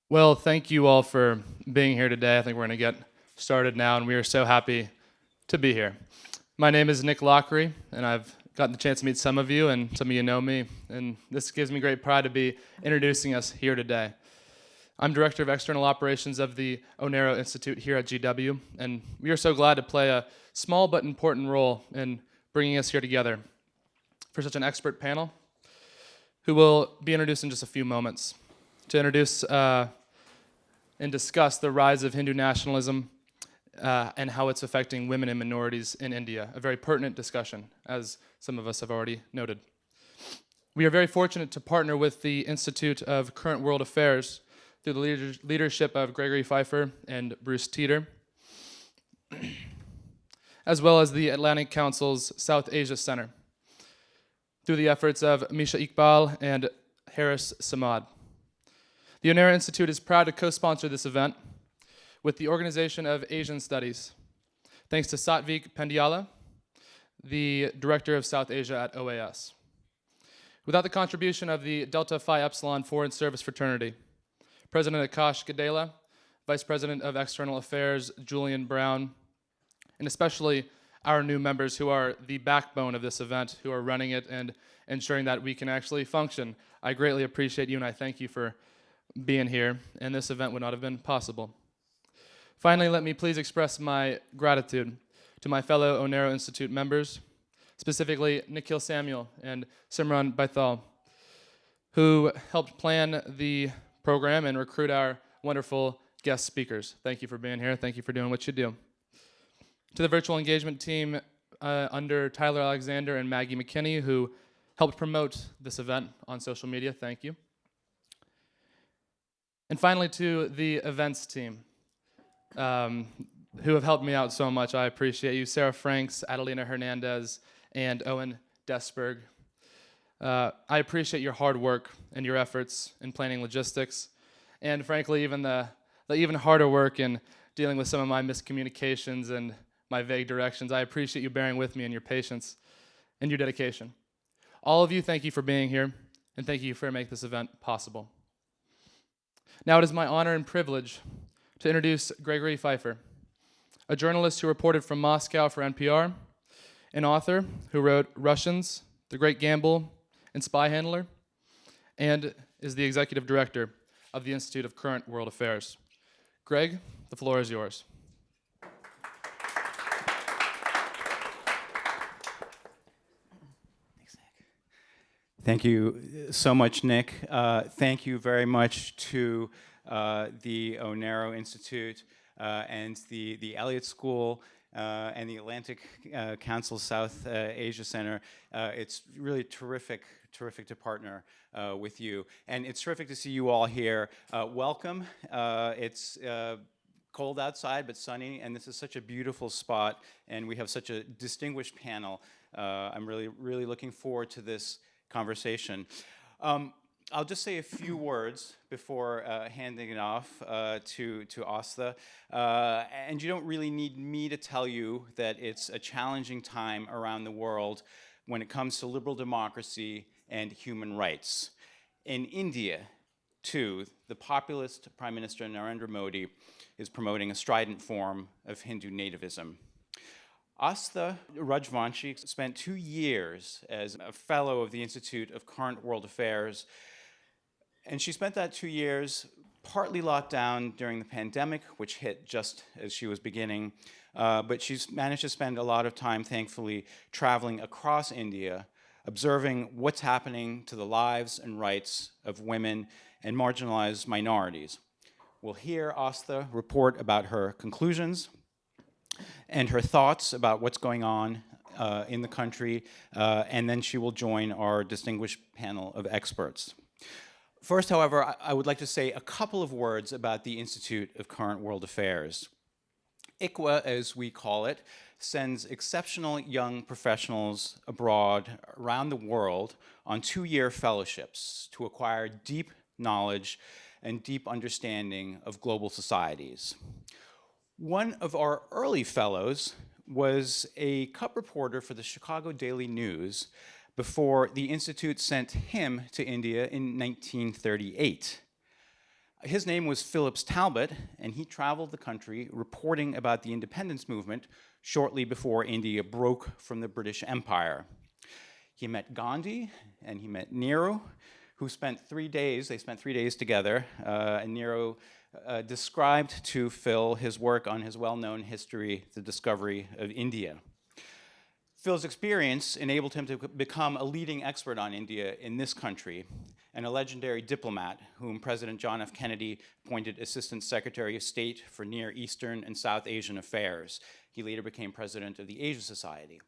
Well, thank you all for being here today. I think we're going to get started now, and we are so happy to be here. My name is Nick Lockery, and I've gotten the chance to meet some of you, and some of you know me, and this gives me great pride to be introducing us here today. I'm Director of External Operations of the Onero Institute here at GW, and we are so glad to play a small but important role in bringing us here together for such an expert panel who will be introduced in just a few moments. To introduce and discuss the rise of Hindu nationalism and how it's affecting women and minorities in India. A very pertinent discussion, as some of us have already noted. We are very fortunate to partner with the Institute of Current World Affairs through the leadership of Gregory Pfeiffer and Bruce Teeter, as well as the Atlantic Council's South Asia Center, through the efforts of Misha Iqbal and Harris Samad. The Onero Institute is proud to co-sponsor this event with the Organization of Asian Studies, thanks to Satvik Pendiala, the Director of South Asia at OAS. Without the contribution of the Delta Phi Epsilon Foreign Service Fraternity, President Akash Gadela, Vice President of External Affairs Julian Brown, and especially our new members who are the backbone of this event, who are running it and ensuring that we can actually function. I greatly appreciate you, and I thank you for being here, and this event would not have been possible. Finally, let me please express my gratitude to my fellow Onero Institute members, specifically Nikhil Samuel and Simran Baithal, who helped plan the program and recruit our wonderful guest speakers. Thank you for being here. Thank you for doing what you do. To the virtual engagement team under Tyler Alexander and Maggie McKinney, who helped promote this event on social media, thank you. And finally, to the events team, who have helped me out so much. I appreciate you. Sarah Franks, Adelina Hernandez, and Owen Desberg. I appreciate your hard work and your efforts in planning logistics, and frankly, even the even harder work in dealing with some of my miscommunications and my vague directions. I appreciate you bearing with me and your patience and your dedication. All of you, thank you for being here, and thank you for making this event possible. Now it is my honor and privilege to introduce Gregory Pfeiffer, a journalist who reported from Moscow for NPR, an author who wrote Russians, The Great Gamble, and Spy Handler, and is the executive director of the Institute of Current World Affairs. Greg, the floor is yours. Thank you so much, Nick. Thank you very much to the Onero Institute and the Elliott School and the Atlantic Council South Asia Center. It's really terrific to partner with you. And it's terrific to see you all here. Welcome. It's cold outside, but sunny, and this is such a beautiful spot, and we have such a distinguished panel. I'm really looking forward to this conversation. I'll just say a few words before handing it off to Astha. And you don't really need me to tell you that it's a challenging time around the world when it comes to liberal democracy and human rights. In India, too, the populist Prime Minister Narendra Modi is promoting a strident form of Hindu nativism. Astha Rajvanshi spent 2 years as a fellow of the Institute of Current World Affairs, and she spent that 2 years partly locked down during the pandemic, which hit just as she was beginning, but she's managed to spend a lot of time, thankfully, traveling across India, observing what's happening to the lives and rights of women and marginalized minorities. We'll hear Astha report about her conclusions and her thoughts about what's going on in the country, and then she will join our distinguished panel of experts. First, however, I would like to say a couple of words about the Institute of Current World Affairs. ICWA, as we call it, sends exceptional young professionals abroad around the world on 2-year fellowships to acquire deep knowledge and deep understanding of global societies. One of our early fellows was a cub reporter for the Chicago Daily News before the Institute sent him to India in 1938. His name was Phillips Talbot, and he traveled the country reporting about the independence movement shortly before India broke from the British Empire. He met Gandhi and he met Nehru, who spent 3 days, they spent 3 days together, and Nehru described to Phil his work on his well-known history, The Discovery of India. Phil's experience enabled him to become a leading expert on India in this country, and a legendary diplomat whom President John F. Kennedy appointed Assistant Secretary of State for Near Eastern and South Asian Affairs. He later became president of the Asia Society.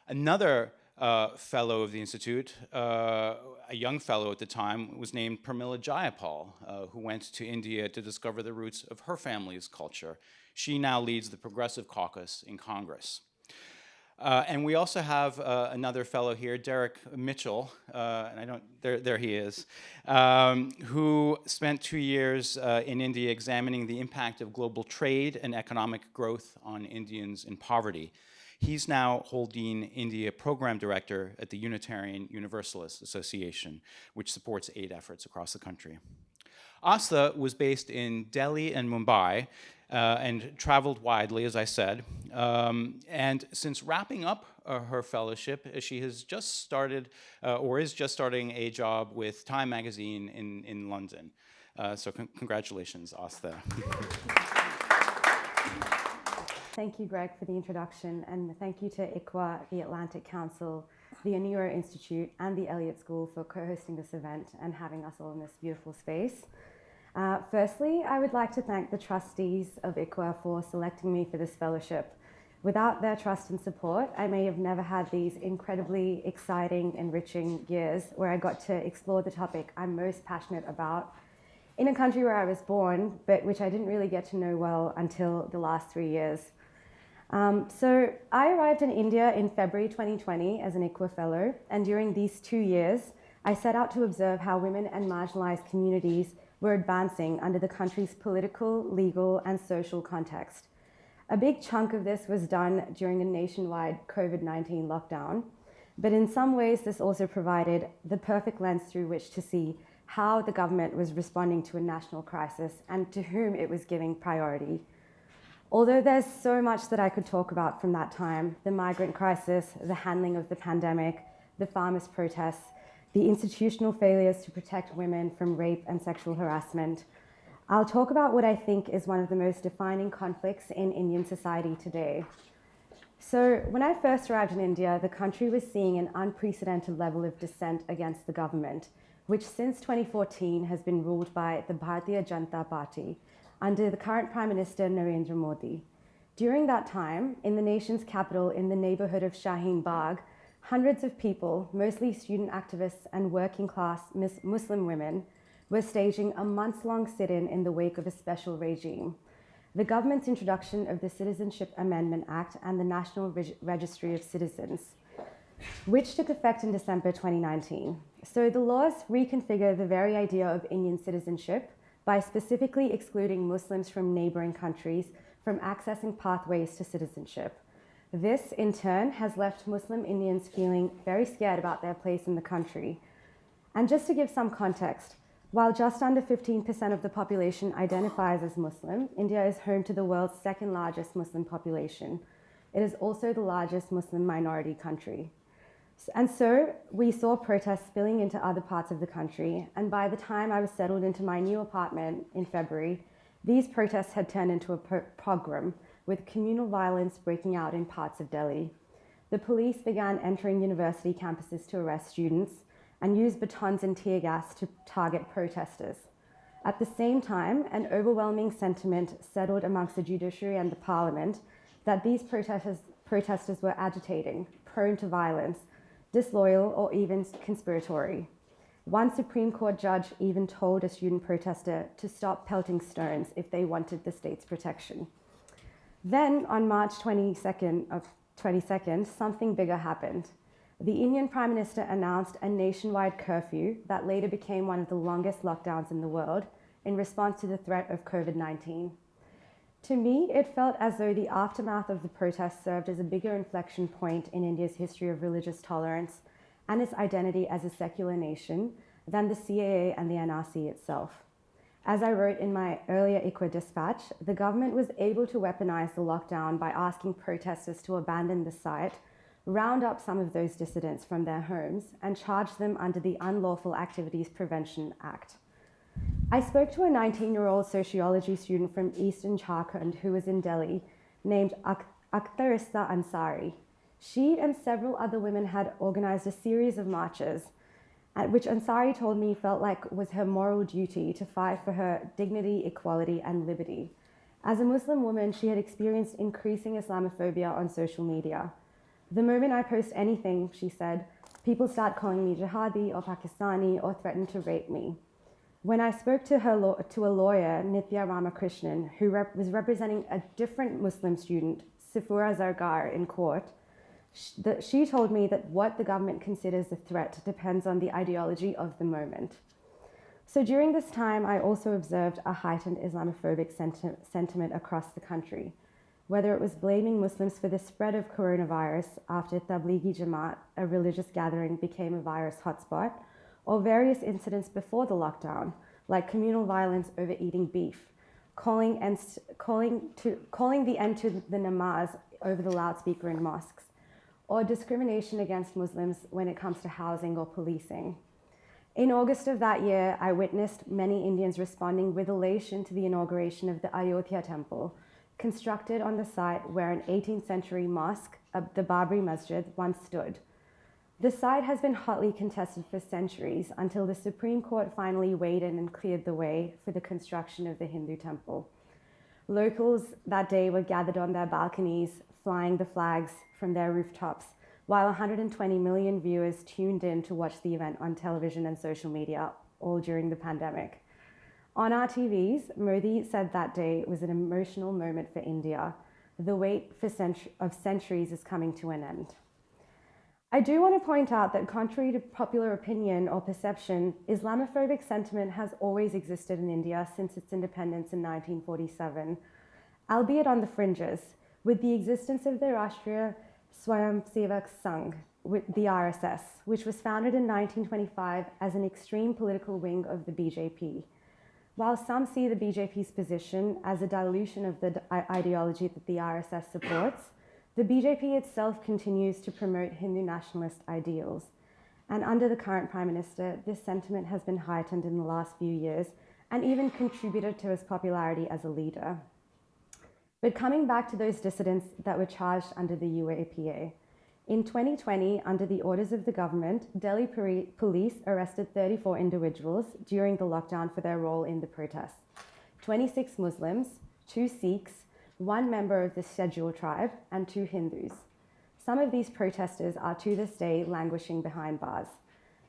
Another fellow of the Institute, a young fellow at the time, was named Pramila Jayapal, who went to India to discover the roots of her family's culture. She now leads the Progressive Caucus in Congress. And we also have another fellow here, Derek Mitchell, and there he is, who spent 2 years in India examining the impact of global trade and economic growth on Indians in poverty. He's now Holdeen India Program Director at the Unitarian Universalist Association, which supports aid efforts across the country. Astha was based in Delhi and Mumbai, and traveled widely, as I said. And since wrapping up her fellowship, she has just started, or is just starting a job with Time magazine in London. So congratulations, Astha. Thank you, Greg, for the introduction, and thank you to ICWA, the Atlantic Council, the Onero Institute, and the Elliott School for co-hosting this event and having us all in this beautiful space. Firstly, I would like to thank the trustees of ICWA for selecting me for this fellowship. Without their trust and support, I may have never had these incredibly exciting, enriching years where I got to explore the topic I'm most passionate about in a country where I was born, but which I didn't really get to know well until the last 3 years. So I arrived in India in February 2020 as an ICWA fellow, and during these 2 years, I set out to observe how women and marginalized communities were advancing under the country's political, legal, and social context. A big chunk of this was done during a nationwide COVID-19 lockdown, but in some ways this also provided the perfect lens through which to see how the government was responding to a national crisis and to whom it was giving priority. Although there's so much that I could talk about from that time, the migrant crisis, the handling of the pandemic, the farmers' protests, the institutional failures to protect women from rape and sexual harassment, I'll talk about what I think is one of the most defining conflicts in Indian society today. So when I first arrived in India, the country was seeing an unprecedented level of dissent against the government, which since 2014 has been ruled by the Bharatiya Janata Party under the current Prime Minister Narendra Modi. During that time, in the nation's capital in the neighborhood of Shaheen Bagh, hundreds of people, mostly student activists and working class Muslim women, were staging a months-long sit-in in the wake of a special regime. The government's introduction of the Citizenship Amendment Act and the National Registry of Citizens, which took effect in December 2019. So the laws reconfigure the very idea of Indian citizenship by specifically excluding Muslims from neighboring countries from accessing pathways to citizenship. This, in turn, has left Muslim Indians feeling very scared about their place in the country. And just to give some context, while just under 15% of the population identifies as Muslim, India is home to the world's second largest Muslim population. It is also the largest Muslim minority country. And so we saw protests spilling into other parts of the country, and by the time I was settled into my new apartment in February, these protests had turned into a pogrom, with communal violence breaking out in parts of Delhi. The police began entering university campuses to arrest students and used batons and tear gas to target protesters. At the same time, an overwhelming sentiment settled amongst the judiciary and the parliament that these protesters were agitating, prone to violence, disloyal, or even conspiratory. One Supreme Court judge even told a student protester to stop pelting stones if they wanted the state's protection. Then, on March 22nd, something bigger happened. The Indian Prime Minister announced a nationwide curfew that later became one of the longest lockdowns in the world in response to the threat of COVID-19. To me, it felt as though the aftermath of the protests served as a bigger inflection point in India's history of religious tolerance and its identity as a secular nation than the CAA and the NRC itself. As I wrote in my earlier ICWA dispatch, the government was able to weaponize the lockdown by asking protesters to abandon the site, round up some of those dissidents from their homes, and charge them under the Unlawful Activities Prevention Act. I spoke to a 19-year-old sociology student from Eastern Jharkhand who was in Delhi named Astha Ansari. She and several other women had organized a series of marches, at which Ansari told me felt like was her moral duty to fight for her dignity, equality, and liberty. As a Muslim woman, she had experienced increasing Islamophobia on social media. The moment I post anything, she said, people start calling me jihadi or Pakistani or threaten to rape me. When I spoke to a lawyer, Nithya Ramakrishnan, who was representing a different Muslim student, Sifura Zargar, in court, she told me that what the government considers a threat depends on the ideology of the moment. So during this time, I also observed a heightened Islamophobic sentiment across the country, whether it was blaming Muslims for the spread of coronavirus after Tablighi Jamaat, a religious gathering, became a virus hotspot, or various incidents before the lockdown, like communal violence over eating beef, calling the end to the namaz over the loudspeaker in mosques, or discrimination against Muslims when it comes to housing or policing. In August of that year, I witnessed many Indians responding with elation to the inauguration of the Ayodhya temple, constructed on the site where an 18th century mosque, the Babri Masjid, once stood. The site has been hotly contested for centuries until the Supreme Court finally weighed in and cleared the way for the construction of the Hindu temple. Locals that day were gathered on their balconies, flying the flags from their rooftops, while 120 million viewers tuned in to watch the event on television and social media, all during the pandemic. On our TVs, Modi said that day was an emotional moment for India. The wait of centuries is coming to an end. I do want to point out that contrary to popular opinion or perception, Islamophobic sentiment has always existed in India since its independence in 1947, albeit on the fringes, with the existence of the Rashtriya Swayamsevak Sangh, the RSS, which was founded in 1925 as an extreme political wing of the BJP. While some see the BJP's position as a dilution of the ideology that the RSS supports, the BJP itself continues to promote Hindu nationalist ideals. And under the current Prime Minister, this sentiment has been heightened in the last few years and even contributed to his popularity as a leader. But coming back to those dissidents that were charged under the UAPA, in 2020, under the orders of the government, Delhi police arrested 34 individuals during the lockdown for their role in the protests. 26 Muslims, 2 Sikhs, 1 member of the scheduled tribe, and 2 Hindus. Some of these protesters are to this day languishing behind bars.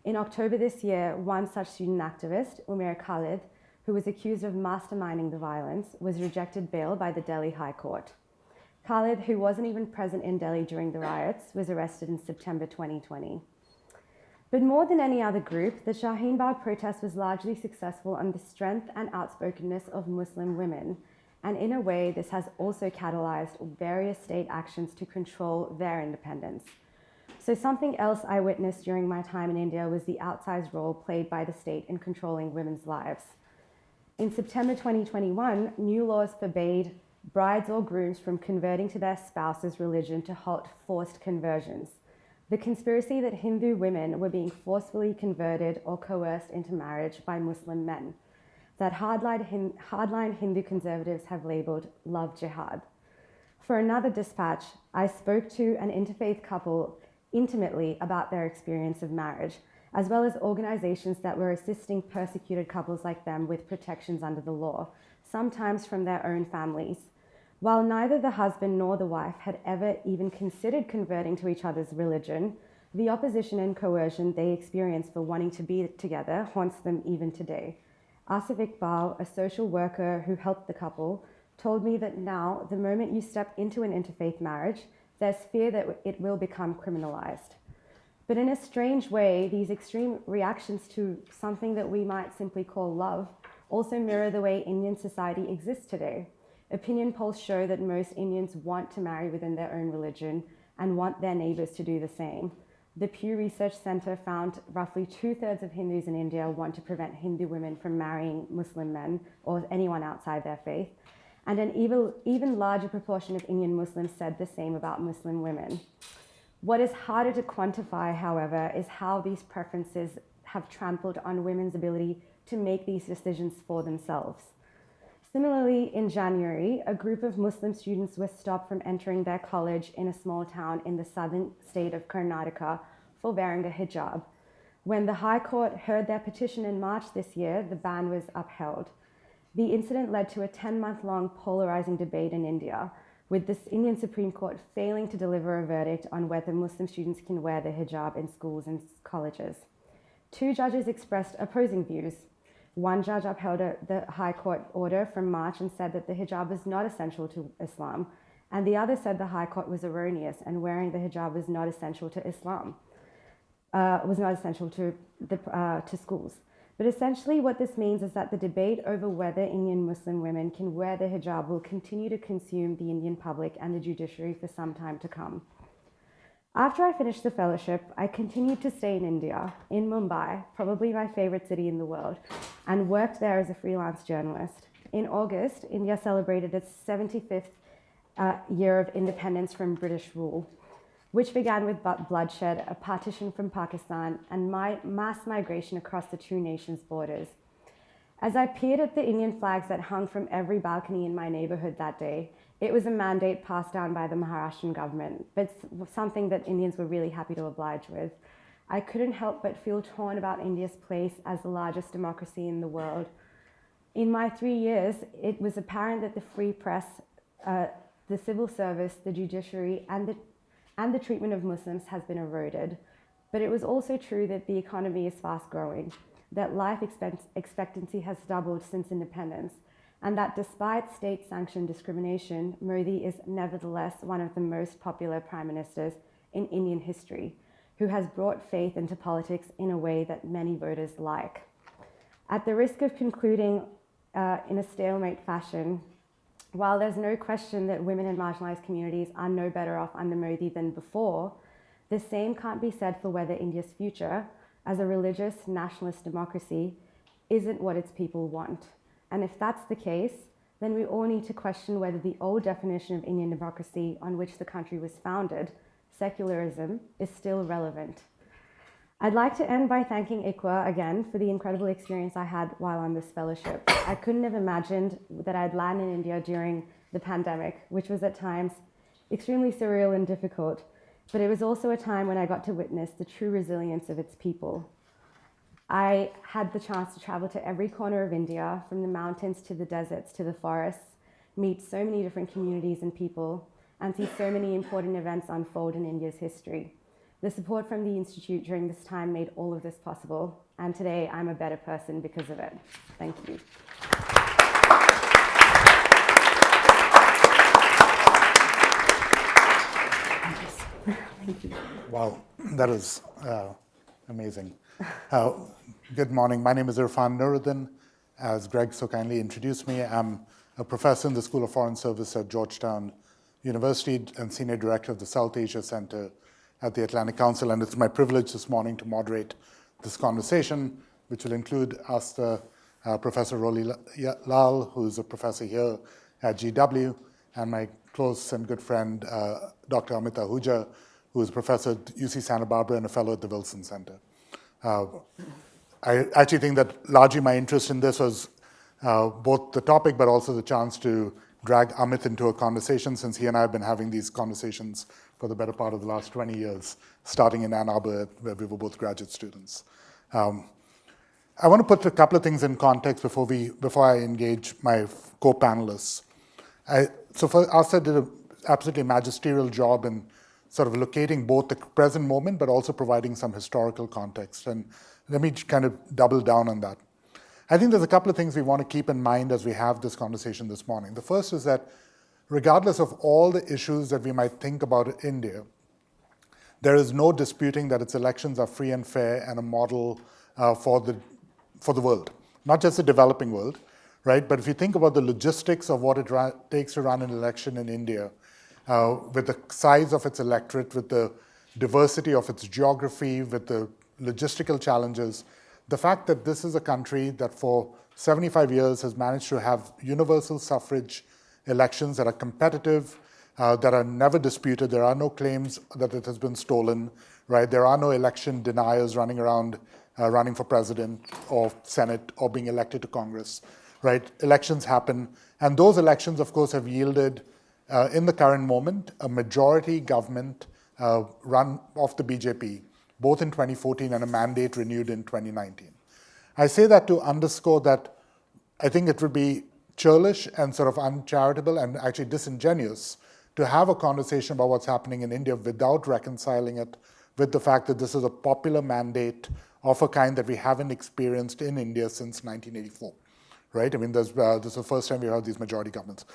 In October this year, one such student activist, Umair Khalid, who was accused of masterminding the violence, was rejected bail by the Delhi High Court. Khalid, who wasn't even present in Delhi during the riots, was arrested in September 2020. But more than any other group, the Shaheen Bagh protest was largely successful on the strength and outspokenness of Muslim women. And in a way, this has also catalyzed various state actions to control their independence. So something else I witnessed during my time in India was the outsized role played by the state in controlling women's lives. In September 2021, new laws forbade brides or grooms from converting to their spouse's religion to halt forced conversions. The conspiracy that Hindu women were being forcefully converted or coerced into marriage by Muslim men, that hardline Hindu conservatives have labeled love jihad. For another dispatch, I spoke to an interfaith couple intimately about their experience of marriage, as well as organizations that were assisting persecuted couples like them with protections under the law, sometimes from their own families. While neither the husband nor the wife had ever even considered converting to each other's religion, the opposition and coercion they experienced for wanting to be together haunts them even today. Asif Iqbal, a social worker who helped the couple, told me that now, the moment you step into an interfaith marriage, there's fear that it will become criminalized. But in a strange way, these extreme reactions to something that we might simply call love also mirror the way Indian society exists today. Opinion polls show that most Indians want to marry within their own religion and want their neighbors to do the same. The Pew Research Center found roughly 2/3 of Hindus in India want to prevent Hindu women from marrying Muslim men or anyone outside their faith. And an even larger proportion of Indian Muslims said the same about Muslim women. What is harder to quantify, however, is how these preferences have trampled on women's ability to make these decisions for themselves. Similarly, in January, a group of Muslim students were stopped from entering their college in a small town in the southern state of Karnataka for wearing a hijab. When the High Court heard their petition in March this year, the ban was upheld. The incident led to a 10-month-long polarizing debate in India, with the Indian Supreme Court failing to deliver a verdict on whether Muslim students can wear the hijab in schools and colleges. Two judges expressed opposing views. One judge upheld the High Court order from March and said that the hijab was not essential to Islam, and the other said the High Court was erroneous and wearing the hijab was not essential to Islam, was not essential to schools. But essentially what this means is that the debate over whether Indian Muslim women can wear the hijab will continue to consume the Indian public and the judiciary for some time to come. After I finished the fellowship, I continued to stay in India, in Mumbai, probably my favorite city in the world, and worked there as a freelance journalist. In August, India celebrated its 75th year of independence from British rule, which began with bloodshed, a partition from Pakistan, and mass migration across the two nations' borders. As I peered at the Indian flags that hung from every balcony in my neighborhood that day, it was a mandate passed down by the Maharashtrian government, but something that Indians were really happy to oblige with. I couldn't help but feel torn about India's place as the largest democracy in the world. In my 3 years, it was apparent that the free press, the civil service, the judiciary, and the treatment of Muslims has been eroded. But it was also true that the economy is fast growing, that life expectancy has doubled since independence, and that despite state-sanctioned discrimination, Modi is nevertheless one of the most popular prime ministers in Indian history, who has brought faith into politics in a way that many voters like. At the risk of concluding in a stalemate fashion, while there's no question that women in marginalized communities are no better off under Modi than before, the same can't be said for whether India's future, as a religious nationalist democracy, isn't what its people want. And if that's the case, then we all need to question whether the old definition of Indian democracy on which the country was founded, secularism, is still relevant. I'd like to end by thanking ICWA again for the incredible experience I had while on this fellowship. I couldn't have imagined that I'd land in India during the pandemic, which was at times extremely surreal and difficult, but it was also a time when I got to witness the true resilience of its people. I had the chance to travel to every corner of India, from the mountains to the deserts to the forests, meet so many different communities and people, and see so many important events unfold in India's history. The support from the Institute during this time made all of this possible, and today I'm a better person because of it. Thank you. Thank you. Wow, that is amazing. Good morning. My name is Irfan Nuruddin. As Greg so kindly introduced me, I'm a professor in the School of Foreign Service at Georgetown University and Senior Director of the South Asia Center at the Atlantic Council. And it's my privilege this morning to moderate this conversation, which will include Astha, Professor Roli Lal, who's a professor here at GW, and my close and good friend, Dr. Amit Ahuja, who is a professor at UC Santa Barbara and a fellow at the Wilson Center. I actually think that largely my interest in this was both the topic, but also the chance to drag Amit into a conversation, since he and I have been having these conversations for the better part of the last 20 years, starting in Ann Arbor, where we were both graduate students. I want to put a couple of things in context before I engage my co-panelists. So Astha did an absolutely magisterial job in sort of locating both the present moment, but also providing some historical context. And let me kind of double down on that. I think there's a couple of things we want to keep in mind as we have this conversation this morning. The first is that regardless of all the issues that we might think about India, there is no disputing that its elections are free and fair and a model for the world, not just the developing world, right? But if you think about the logistics of what it takes to run an election in India, with the size of its electorate, with the diversity of its geography, with the logistical challenges, the fact that this is a country that for 75 years has managed to have universal suffrage elections that are competitive, that are never disputed. There are no claims that it has been stolen, right? There are no election deniers running around, running for president or Senate or being elected to Congress, right? Elections happen. And those elections, of course, have yielded, in the current moment, a majority government run of the BJP, both in 2014 and a mandate renewed in 2019. I say that to underscore that I think it would be churlish and sort of uncharitable and actually disingenuous to have a conversation about what's happening in India without reconciling it with the fact that this is a popular mandate of a kind that we haven't experienced in India since 1984, right? I mean, this is the first time we have these majority governments.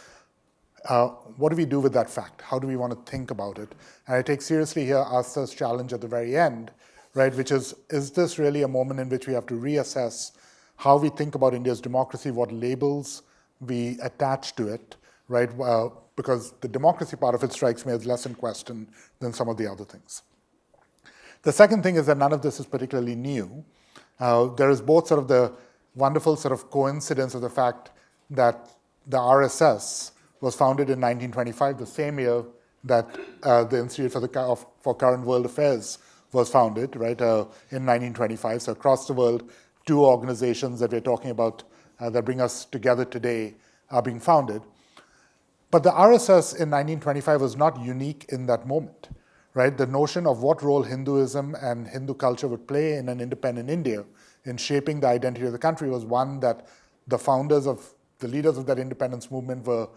What do we do with that fact? How do we want to think about it? And I take seriously here Astha's challenge at the very end, right, which is this really a moment in which we have to reassess how we think about India's democracy, what labels we attach to it, right? Because the democracy part of it strikes me as less in question than some of the other things. The second thing is that none of this is particularly new. There is both sort of the wonderful sort of coincidence of the fact that the RSS was founded in 1925, the same year that the Institute for Current World Affairs was founded, right, in 1925. So across the world, two organizations that we're talking about that bring us together today are being founded. But the RSS in 1925 was not unique in that moment, right? The notion of what role Hinduism and Hindu culture would play in an independent India in shaping the identity of the country was one that the leaders of that independence movement were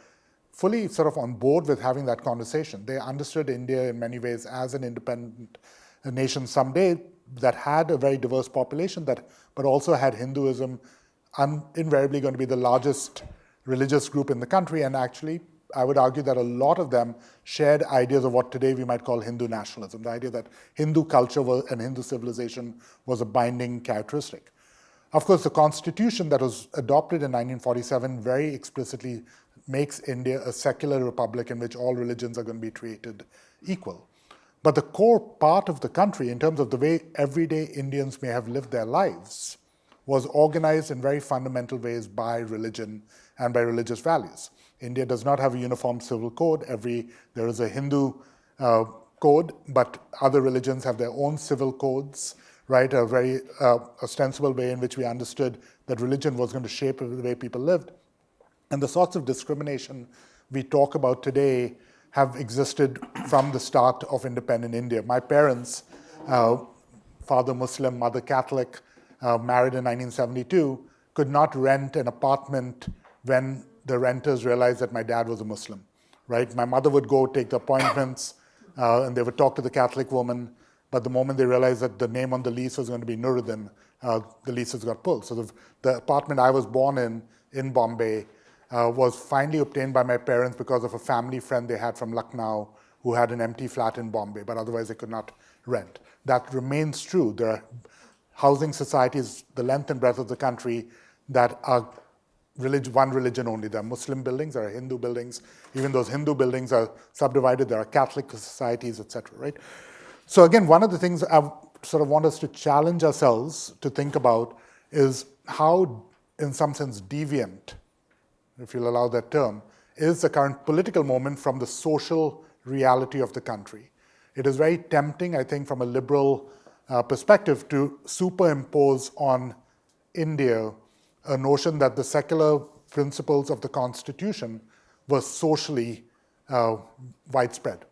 fully sort of on board with having that conversation. They understood India in many ways as an independent nation someday that had a very diverse population, but also had Hinduism invariably going to be the largest religious group in the country. And actually, I would argue that a lot of them shared ideas of what today we might call Hindu nationalism, the idea that Hindu culture and Hindu civilization was a binding characteristic. Of course, the constitution that was adopted in 1947 very explicitly makes India a secular republic in which all religions are going to be treated equal. But the core part of the country, in terms of the way everyday Indians may have lived their lives, was organized in very fundamental ways by religion and by religious values. India does not have a uniform civil code. There is a Hindu code, but other religions have their own civil codes, right? A very ostensible way in which we understood that religion was going to shape the way people lived. And the sorts of discrimination we talk about today have existed from the start of independent India. My parents, father Muslim, mother Catholic, married in 1972, could not rent an apartment when the renters realized that my dad was a Muslim, right? My mother would go take the appointments, and they would talk to the Catholic woman, but the moment they realized that the name on the lease was going to be Nuruddin, the leases got pulled. So the apartment I was born in Bombay, was finally obtained by my parents because of a family friend they had from Lucknow who had an empty flat in Bombay, but otherwise they could not rent. That remains true. There are housing societies, the length and breadth of the country, that are one religion only. There are Muslim buildings, there are Hindu buildings. Even those Hindu buildings are subdivided. There are Catholic societies, etc. Right? So again, one of the things I sort of want us to challenge ourselves to think about is how, in some sense, deviant, if you'll allow that term, is the current political moment from the social reality of the country. It is very tempting, I think, from a liberal perspective to superimpose on India a notion that the secular principles of the Constitution were socially widespread.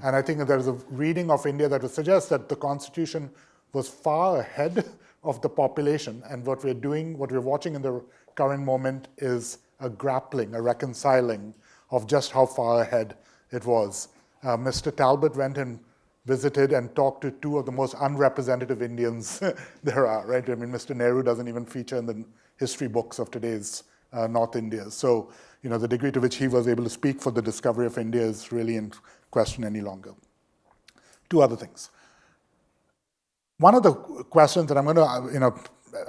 And I think that there is a reading of India that would suggest that the Constitution was far ahead of the population, and what we're watching in the current moment is a grappling, a reconciling of just how far ahead it was. Mr. Talbot went and visited and talked to two of the most unrepresentative Indians there are, right? I mean, Mr. Nehru doesn't even feature in the history books of today's North India. So, the degree to which he was able to speak for the discovery of India is really in question any longer. Two other things. One of the questions that I'm going to,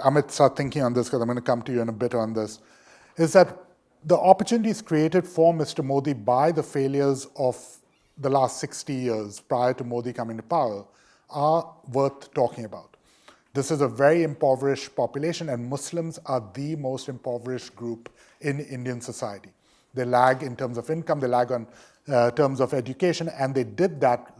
Amit, start thinking on this because I'm going to come to you in a bit on this, is that the opportunities created for Mr. Modi by the failures of the last 60 years prior to Modi coming to power are worth talking about. This is a very impoverished population, and Muslims are the most impoverished group in Indian society. They lag in terms of income, they lag on terms of education, and they did that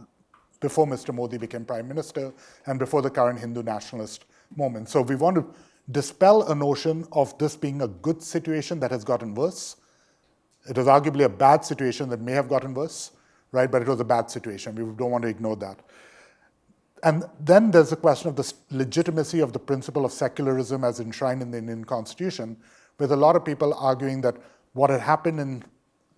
before Mr. Modi became Prime Minister and before the current Hindu nationalist movement. So we want to dispel a notion of this being a good situation that has gotten worse. It was arguably a bad situation that may have gotten worse, right? But it was a bad situation. We don't want to ignore that. And then there's the question of the legitimacy of the principle of secularism as enshrined in the Indian Constitution, with a lot of people arguing that what had happened in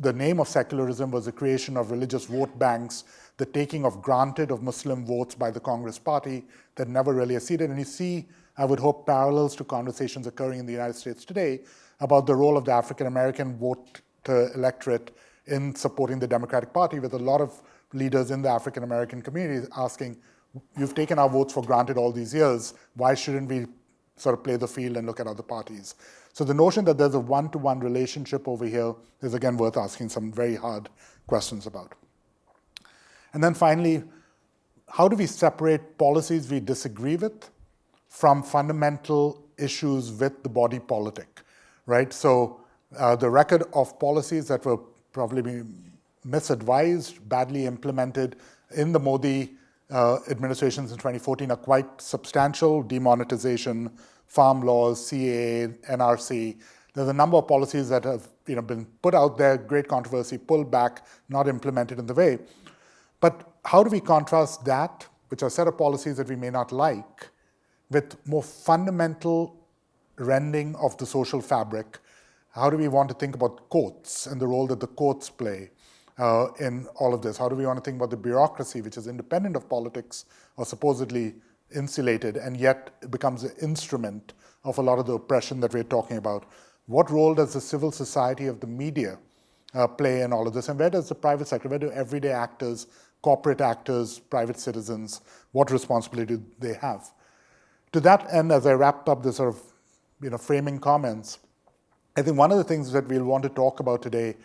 the name of secularism was the creation of religious vote banks, the taking of granted of Muslim votes by the Congress party that never really acceded. And you see, I would hope, parallels to conversations occurring in the United States today about the role of the African-American vote electorate in supporting the Democratic Party, with a lot of leaders in the African-American community asking, you've taken our votes for granted all these years, why shouldn't we sort of play the field and look at other parties? So the notion that there's a one-to-one relationship over here is again worth asking some very hard questions about. And then finally, how do we separate policies we disagree with from fundamental issues with the body politic, right? So the record of policies that were probably misadvised, badly implemented in the Modi administrations in 2014 are quite substantial: demonetization, farm laws, CAA, NRC. There's a number of policies that have been put out there, great controversy, pulled back, not implemented in the way. But how do we contrast that, which are a set of policies that we may not like, with more fundamental rending of the social fabric? How do we want to think about courts and the role that the courts play in all of this? How do we want to think about the bureaucracy, which is independent of politics or supposedly insulated, and yet it becomes an instrument of a lot of the oppression that we're talking about? What role does the civil society of the media play in all of this? And where does the private sector, where do everyday actors, corporate actors, private citizens, what responsibility do they have? To that end, as I wrap up this sort of framing comments, I think one of the things that we'll want to talk about today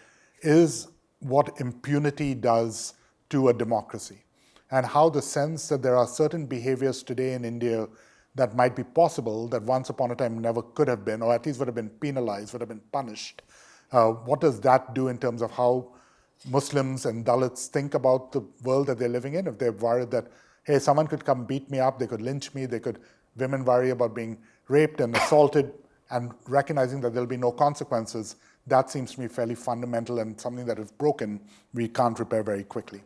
is what impunity does to a democracy, and how the sense that there are certain behaviors today in India that might be possible that once upon a time never could have been, or at least would have been penalized, would have been punished. What does that do in terms of how Muslims and Dalits think about the world that they're living in? If they're worried that, hey, someone could come beat me up, they could lynch me, women worry about being raped and assaulted, and recognizing that there'll be no consequences, that seems to me fairly fundamental and something that if broken, we can't repair very quickly.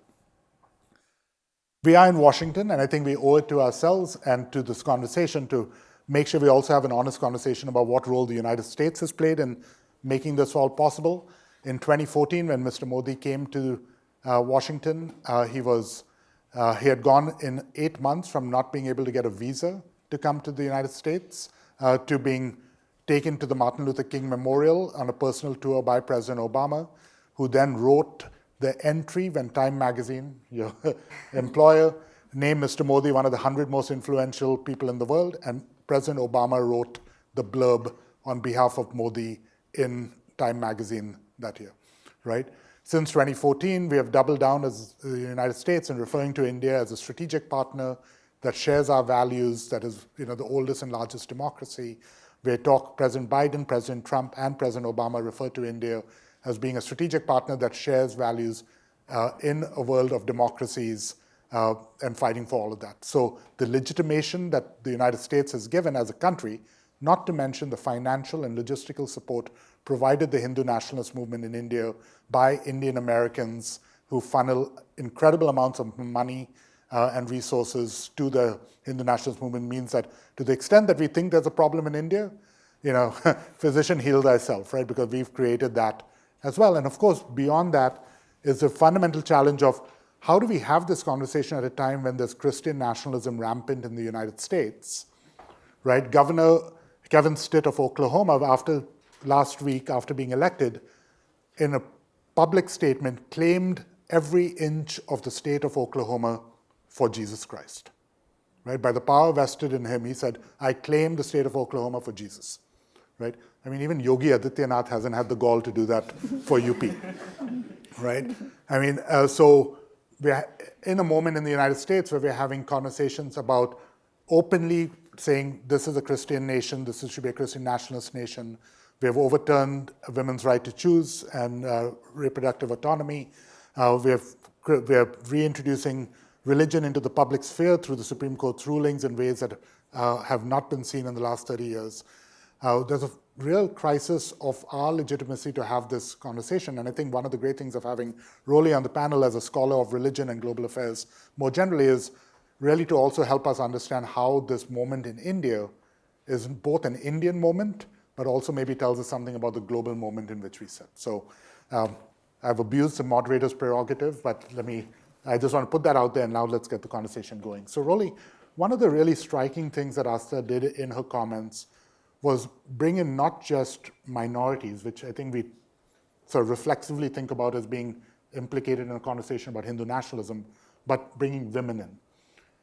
We are in Washington, and I think we owe it to ourselves and to this conversation to make sure we also have an honest conversation about what role the United States has played in making this all possible. In 2014, when Mr. Modi came to Washington, he had gone in 8 months from not being able to get a visa to come to the United States to being taken to the Martin Luther King Memorial on a personal tour by President Obama, who then wrote the entry when Time magazine, your employer, named Mr. Modi one of the 100 most influential people in the world, and President Obama wrote the blurb on behalf of Modi in Time magazine that year, right? Since 2014, we have doubled down as the United States in referring to India as a strategic partner that shares our values, that is the oldest and largest democracy. President Biden, President Trump, and President Obama refer to India as being a strategic partner that shares values in a world of democracies and fighting for all of that. So the legitimation that the United States has given as a country, not to mention the financial and logistical support provided the Hindu nationalist movement in India by Indian Americans who funnel incredible amounts of money and resources to the Hindu nationalist movement, means that to the extent that we think there's a problem in India, physician heal thyself, right? Because we've created that as well. And of course, beyond that is the fundamental challenge of how do we have this conversation at a time when there's Christian nationalism rampant in the United States, right? Governor Kevin Stitt of Oklahoma, last week, after being elected, in a public statement, claimed every inch of the state of Oklahoma for Jesus Christ, right? By the power vested in him, he said, I claim the state of Oklahoma for Jesus, right? I mean, even Yogi Adityanath hasn't had the gall to do that for UP, right? I mean, so we're in a moment in the United States where we're having conversations about openly saying this is a Christian nation, this should be a Christian nationalist nation. We have overturned women's right to choose and reproductive autonomy. We are reintroducing religion into the public sphere through the Supreme Court's rulings in ways that have not been seen in the last 30 years. There's a real crisis of our legitimacy to have this conversation. And I think one of the great things of having Rolly on the panel as a scholar of religion and global affairs more generally is really to also help us understand how this moment in India is both an Indian moment, but also maybe tells us something about the global moment in which we sit. So I've abused the moderator's prerogative, but I just want to put that out there, and now let's get the conversation going. So Rolly, one of the really striking things that Astha did in her comments was bring in not just minorities, which I think we sort of reflexively think about as being implicated in a conversation about Hindu nationalism, but bringing women in.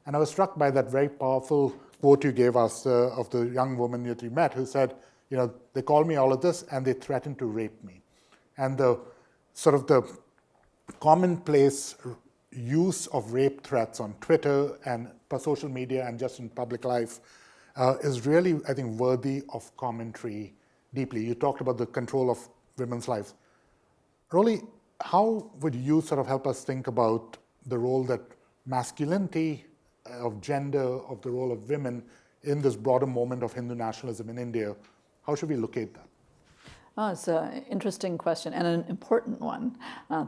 And I was struck by that very powerful quote you gave us of the young woman that you met who said, they call me all of this and they threaten to rape me. And the sort of the commonplace use of rape threats on Twitter and social media and just in public life is really, I think, worthy of commentary deeply. You talked about the control of women's lives. Rolly, how would you sort of help us think about the role that masculinity, of gender, of the role of women in this broader moment of Hindu nationalism in India? How should we locate that? Oh, it's an interesting question and an important one.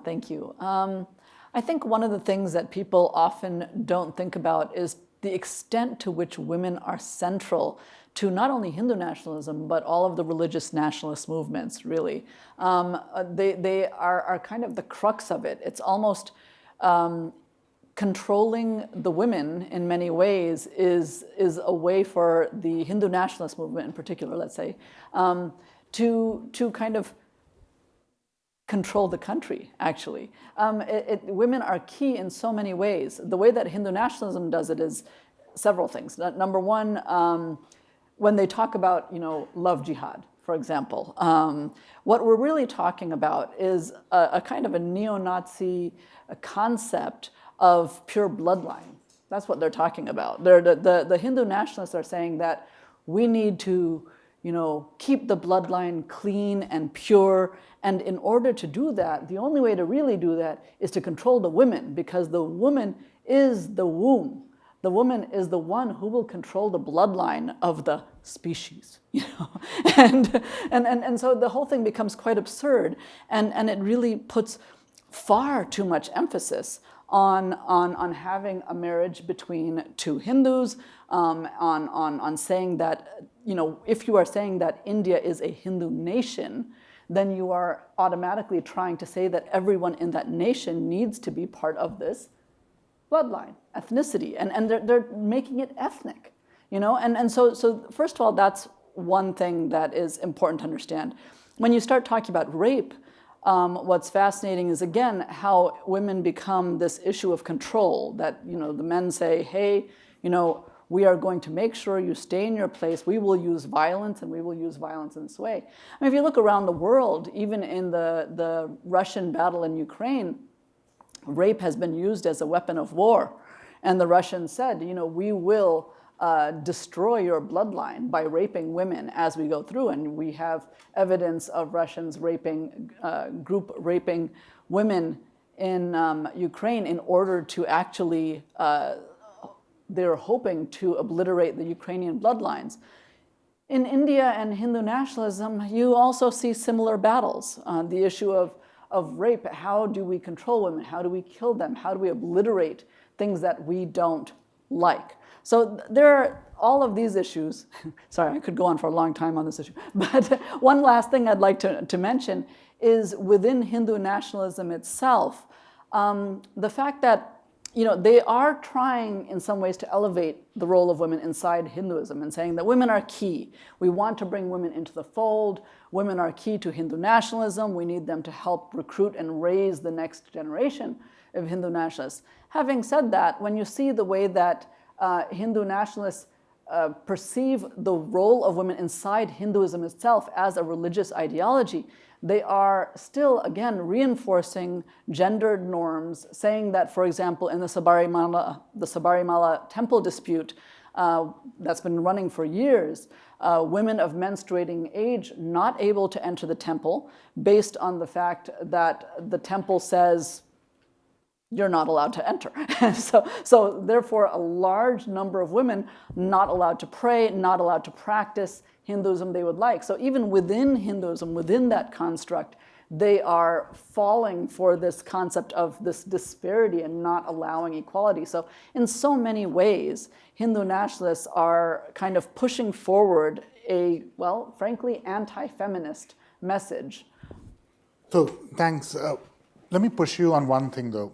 Thank you. I think one of the things that people often don't think about is the extent to which women are central to not only Hindu nationalism, but all of the religious nationalist movements, really. They are kind of the crux of it. It's almost controlling the women in many ways is a way for the Hindu nationalist movement in particular, let's say, to kind of control the country, actually. Women are key in so many ways. The way that Hindu nationalism does it is several things. Number one, when they talk about, love jihad, for example, what we're really talking about is a kind of a neo-Nazi concept of pure bloodline. That's what they're talking about. The Hindu nationalists are saying that we need to keep the bloodline clean and pure. And in order to do that, the only way to really do that is to control the women, because the woman is the womb. The woman is the one who will control the bloodline of the species, and so the whole thing becomes quite absurd, and it really puts far too much emphasis on having a marriage between two Hindus, on saying that, if you are saying that India is a Hindu nation, then you are automatically trying to say that everyone in that nation needs to be part of this bloodline, ethnicity, and they're making it ethnic, and so first of all, that's one thing that is important to understand. When you start talking about rape, what's fascinating is, again, how women become this issue of control, that, the men say, hey, we are going to make sure you stay in your place. We will use violence, and we will use violence in this way. I mean, if you look around the world, even in the Russian battle in Ukraine, rape has been used as a weapon of war. And the Russians said, we will destroy your bloodline by raping women as we go through. And we have evidence of Russians group raping women in Ukraine in order to actually, they're hoping to obliterate the Ukrainian bloodlines. In India and Hindu nationalism, you also see similar battles. The issue of rape, how do we control women? How do we kill them? How do we obliterate things that we don't like? So there are all of these issues. Sorry, I could go on for a long time on this issue. But one last thing I'd like to mention is within Hindu nationalism itself, the fact that they are trying in some ways to elevate the role of women inside Hinduism and saying that women are key. We want to bring women into the fold. Women are key to Hindu nationalism. We need them to help recruit and raise the next generation of Hindu nationalists. Having said that, when you see the way that Hindu nationalists perceive the role of women inside Hinduism itself as a religious ideology, they are still, again, reinforcing gendered norms, saying that, for example, in the Sabarimala temple dispute that's been running for years, women of menstruating age not able to enter the temple based on the fact that the temple says you're not allowed to enter. so therefore, a large number of women not allowed to pray, not allowed to practice Hinduism they would like. So even within Hinduism, within that construct, they are falling for this concept of this disparity and not allowing equality. So in so many ways, Hindu nationalists are kind of pushing forward a, well, frankly, anti-feminist message. So thanks. Let me push you on one thing, though.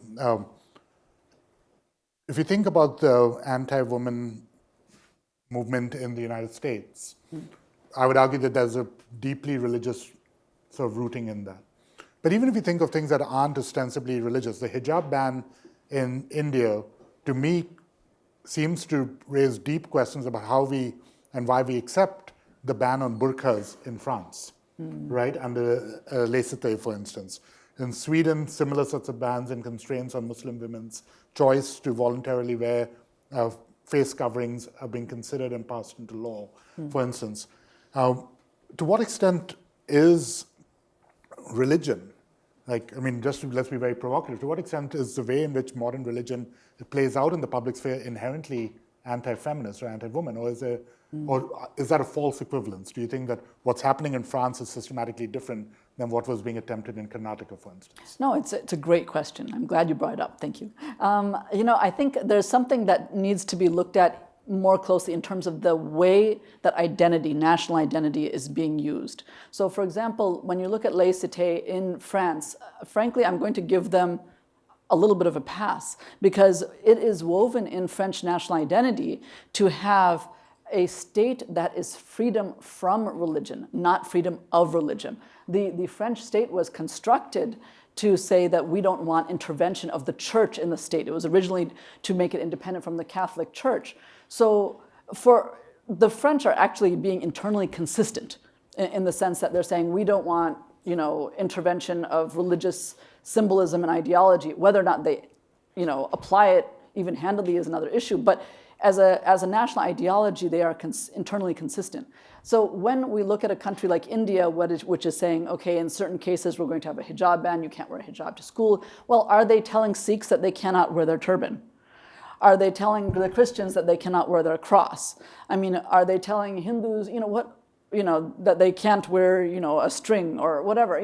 If you think about the anti-woman movement in the United States, I would argue that there's a deeply religious sort of rooting in that. But even if you think of things that aren't ostensibly religious, the hijab ban in India, to me, seems to raise deep questions about how we and why we accept the ban on burqas in France, right, under laïcité, for instance. In Sweden, similar sorts of bans and constraints on Muslim women's choice to voluntarily wear face coverings are being considered and passed into law, for instance. To what extent is religion, let's be very provocative, to what extent is the way in which modern religion plays out in the public sphere inherently anti-feminist or anti-woman, or is that a false equivalence? Do you think that what's happening in France is systematically different than what was being attempted in Karnataka, for instance? No, it's a great question. I'm glad you brought it up. Thank you. I think there's something that needs to be looked at more closely in terms of the way that identity, national identity, is being used. So, for example, when you look at laïcité in France, frankly, I'm going to give them a little bit of a pass because it is woven in French national identity to have a state that is freedom from religion, not freedom of religion. The French state was constructed to say that we don't want intervention of the church in the state. It was originally to make it independent from the Catholic Church. So for the French are actually being internally consistent in the sense that they're saying we don't want, intervention of religious symbolism and ideology. Whether or not they, apply it even handedly is another issue. But as a national ideology, they are internally consistent. So when we look at a country like India, which is saying, okay, in certain cases, we're going to have a hijab ban, you can't wear a hijab to school. Well, are they telling Sikhs that they cannot wear their turban? Are they telling the Christians that they cannot wear their cross? I mean, are they telling Hindus, that they can't wear, a string or whatever?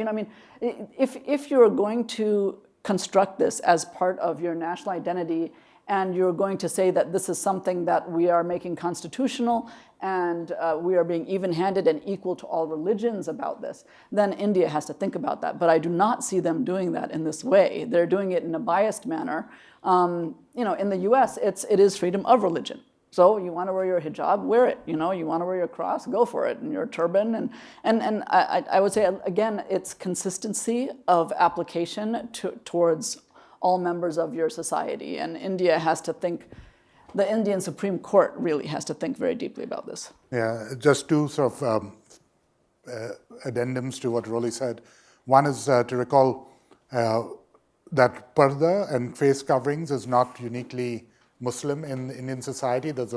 If you're going to construct this as part of your national identity and you're going to say that this is something that we are making constitutional and we are being even-handed and equal to all religions about this, then India has to think about that. But I do not see them doing that in this way. They're doing it in a biased manner. In the US, it is freedom of religion. So you want to wear your hijab, wear it. You want to wear your cross, go for it, and your turban. And I would say, again, it's consistency of application towards all members of your society. And India has to think, the Indian Supreme Court really has to think very deeply about this. Yeah, just two sort of addendums to what Rolly said. One is to recall that parda and face coverings is not uniquely Muslim in Indian society. There's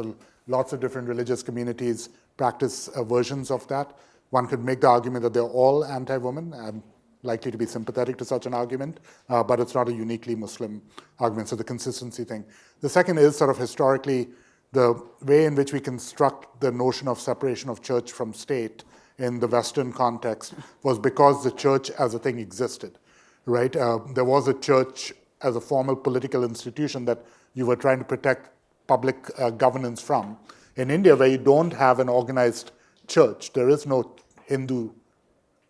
lots of different religious communities practice versions of that. One could make the argument that they're all anti-women. I'm likely to be sympathetic to such an argument, but it's not a uniquely Muslim argument, so the consistency thing. The second is sort of historically the way in which we construct the notion of separation of church from state in the Western context was because the church as a thing existed, right? There was a church as a formal political institution that you were trying to protect public governance from. In India, where you don't have an organized church, there is no Hindu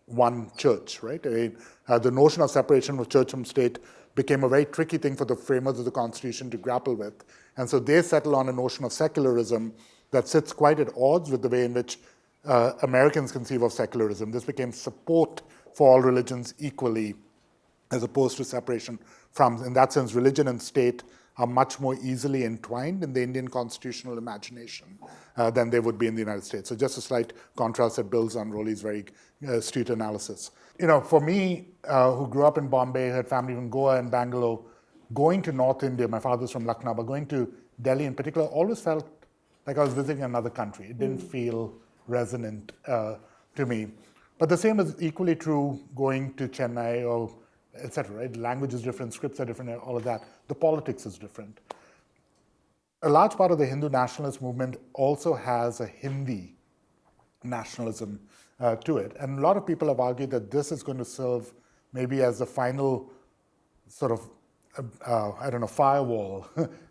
one church, right? The notion of separation of church from state became a very tricky thing for the framers of the Constitution to grapple with. And so they settle on a notion of secularism that sits quite at odds with the way in which Americans conceive of secularism. This became support for all religions equally, as opposed to separation from. In that sense, religion and state are much more easily entwined in the Indian constitutional imagination than they would be in the United States. So just a slight contrast that builds on Rolly's very astute analysis. For me, who grew up in Bombay, had family in Goa and Bangalore, going to North India, my father's from Lucknow, but going to Delhi in particular, always felt like I was visiting another country. It didn't feel resonant to me. But the same is equally true going to Chennai or etc. Right? Language is different, scripts are different, all of that. The politics is different. A large part of the Hindu nationalist movement also has a Hindi nationalism to it. And a lot of people have argued that this is going to serve maybe as the final sort of, firewall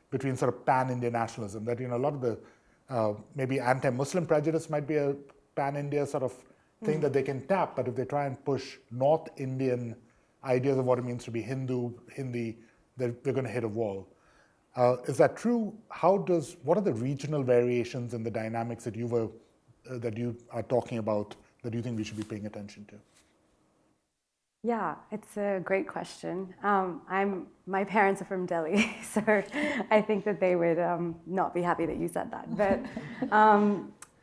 between sort of pan-India nationalism. That, a lot of the maybe anti-Muslim prejudice might be a pan-India sort of thing that they can tap, but if they try and push North Indian ideas of what it means to be Hindi, they're going to hit a wall. Is that true? What are the regional variations in the dynamics that you are talking about that you think we should be paying attention to? Yeah, it's a great question. My parents are from Delhi, so I think that they would not be happy that you said that. But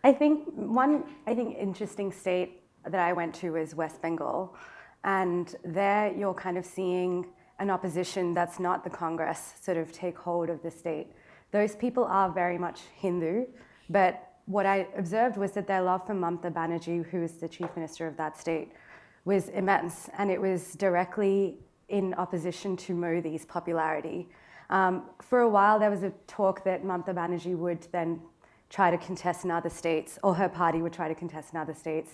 I think interesting state that I went to is West Bengal. And there you're kind of seeing an opposition that's not the Congress sort of take hold of the state. Those people are very much Hindu, but what I observed was that their love for Mamata Banerjee, who is the chief minister of that state, was immense, and it was directly in opposition to Modi's popularity. For a while, there was a talk that Mamata Banerjee would then try to contest in other states, or her party would try to contest in other states.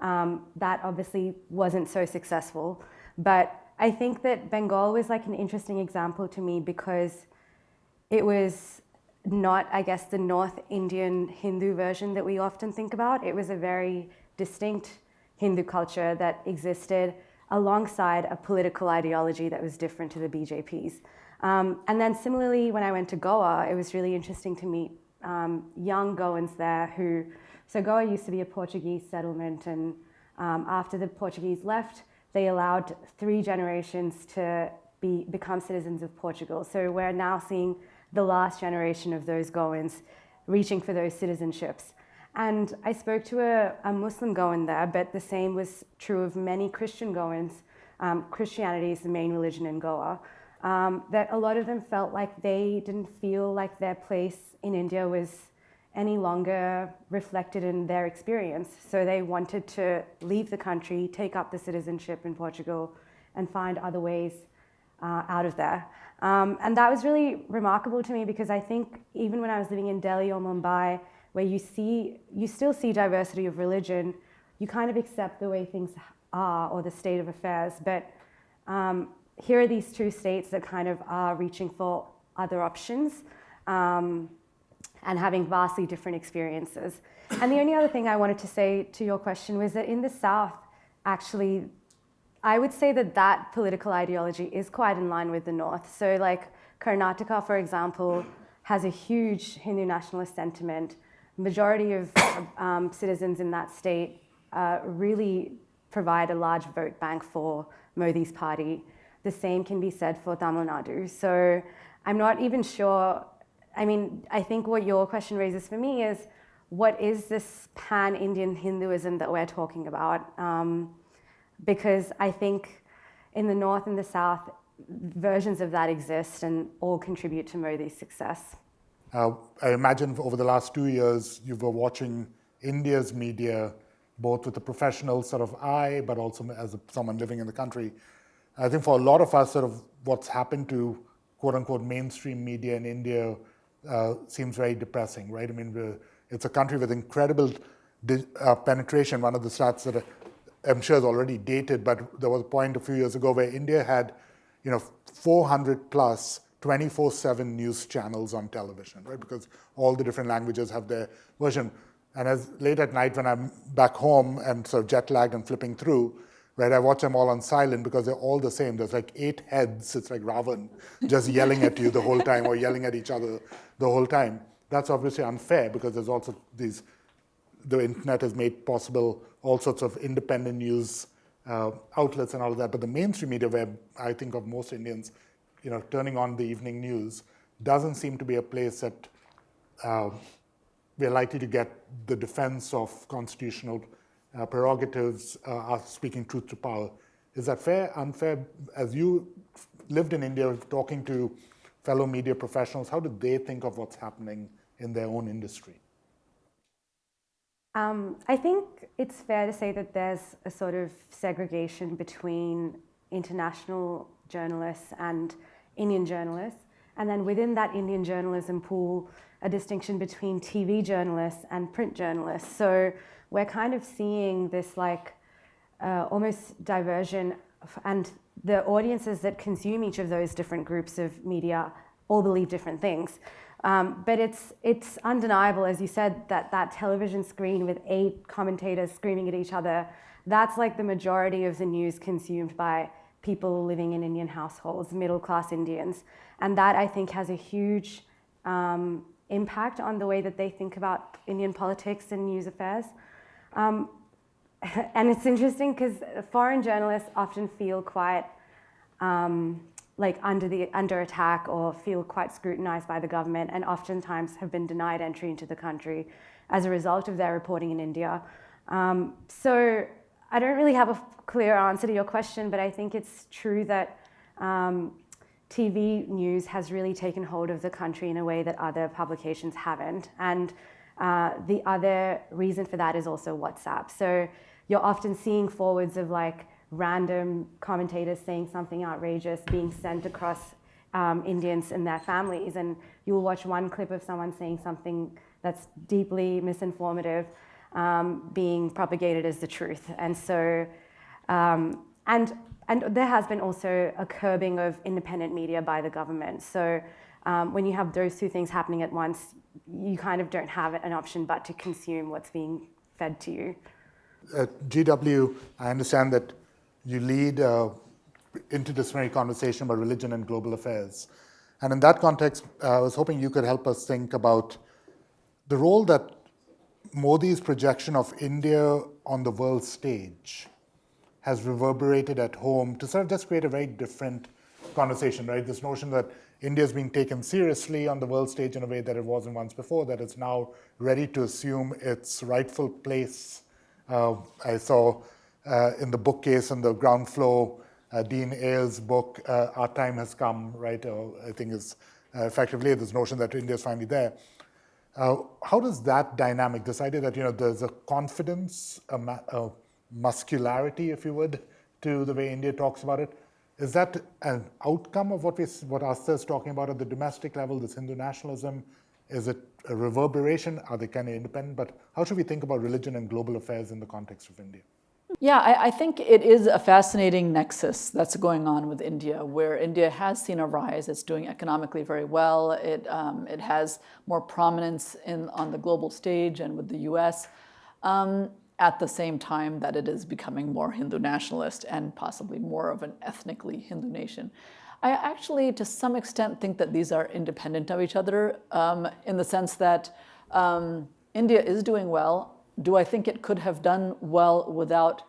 That obviously wasn't so successful, but I think that Bengal was like an interesting example to me because it was not, I guess, the North Indian Hindu version that we often think about. It was a very distinct Hindu culture that existed alongside a political ideology that was different to the BJP's. And then similarly, when I went to Goa, it was really interesting to meet young Goans there so Goa used to be a Portuguese settlement, and after the Portuguese left, they allowed 3 generations to become citizens of Portugal. So we're now seeing the last generation of those Goans reaching for those citizenships. And I spoke to a Muslim Goan there, but the same was true of many Christian Goans. Christianity is the main religion in Goa. That a lot of them felt like they didn't feel like their place in India was any longer reflected in their experience. So they wanted to leave the country, take up the citizenship in Portugal, and find other ways out of there. And that was really remarkable to me because I think even when I was living in Delhi or Mumbai, where you still see diversity of religion, you kind of accept the way things are or the state of affairs. But here are these 2 states that kind of are reaching for other options and having vastly different experiences. And the only other thing I wanted to say to your question was that in the South, actually, I would say that political ideology is quite in line with the North. So like Karnataka, for example, has a huge Hindu nationalist sentiment. Majority of citizens in that state really provide a large vote bank for Modi's party. The same can be said for Tamil Nadu. So I'm not even sure. I think what your question raises for me is, what is this pan-Indian Hinduism that we're talking about? Because I think in the North and the South, versions of that exist and all contribute to Modi's success. I imagine over the last 2 years, you were watching India's media, both with a professional sort of eye, but also as someone living in the country. I think for a lot of us, sort of what's happened to quote-unquote mainstream media in India seems very depressing, right? It's a country with incredible penetration. One of the stats that I'm sure is already dated, but there was a point a few years ago where India had, 400 plus 24/7 news channels on television, right? Because all the different languages have their version. And as late at night when I'm back home and sort of jet lagged and flipping through, right, I watch them all on silent because they're all the same. There's like 8 heads, it's like Ravan, just yelling at you the whole time or yelling at each other the whole time. That's obviously unfair because there's also the internet has made possible all sorts of independent news outlets and all of that. But the mainstream media, where I think of most Indians, turning on the evening news, doesn't seem to be a place that we're likely to get the defense of constitutional prerogatives, speaking truth to power. Is that fair, unfair? As you lived in India, talking to fellow media professionals, how do they think of what's happening in their own industry? I think it's fair to say that there's a sort of segregation between international journalists and Indian journalists, and then within that Indian journalism pool, a distinction between TV journalists and print journalists. So we're kind of seeing this like almost diversion, and the audiences that consume each of those different groups of media all believe different things. But it's undeniable, as you said, that television screen with 8 commentators screaming at each other, that's like the majority of the news consumed by people living in Indian households, middle-class Indians. And that, I think, has a huge impact on the way that they think about Indian politics and news affairs. And it's interesting because foreign journalists often feel quite like under attack or feel quite scrutinized by the government, and oftentimes have been denied entry into the country as a result of their reporting in India. So I don't really have a clear answer to your question, but I think it's true that TV news has really taken hold of the country in a way that other publications haven't. And the other reason for that is also WhatsApp. So you're often seeing forwards of like random commentators saying something outrageous being sent across Indians and their families, and you'll watch one clip of someone saying something that's deeply misinformative being propagated as the truth. And so, and there has been also a curbing of independent media by the government. So when you have those two things happening at once, you kind of don't have an option but to consume what's being fed to you. At GW, I understand that you lead interdisciplinary conversation about religion and global affairs. And in that context, I was hoping you could help us think about the role that Modi's projection of India on the world stage has reverberated at home to sort of just create a very different conversation, right? This notion that India is being taken seriously on the world stage in a way that it wasn't once before, that it's now ready to assume its rightful place. I saw in the bookcase on the ground floor, Dean Ayer's book, Our Time Has Come, right? I think is effectively this notion that India is finally there. How does that dynamic, this idea that there's a confidence, a muscularity, if you would, to the way India talks about it, is that an outcome of what Astha is talking about at the domestic level, this Hindu nationalism? Is it a reverberation? Are they kind of independent? But how should we think about religion and global affairs in the context of India? Yeah, I think it is a fascinating nexus that's going on with India, where India has seen a rise. It's doing economically very well. It has more prominence on the global stage and with the US, at the same time that it is becoming more Hindu nationalist and possibly more of an ethnically Hindu nation. I actually, to some extent, think that these are independent of each other in the sense that India is doing well. Do I think it could have done well without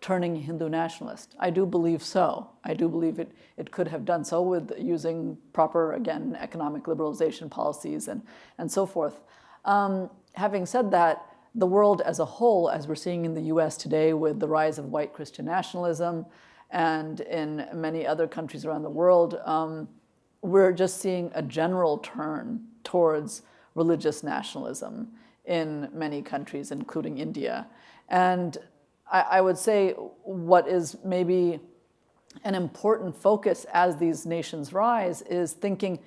turning Hindu nationalist? I do believe so. I do believe it could have done so with using proper, again, economic liberalization policies and so forth. Having said that, the world as a whole, as we're seeing in the US today with the rise of white Christian nationalism, and in many other countries around the world, we're just seeing a general turn towards religious nationalism in many countries, including India. And I would say what is maybe an important focus as these nations rise is thinking,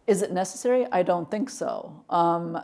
is it necessary? I don't think so.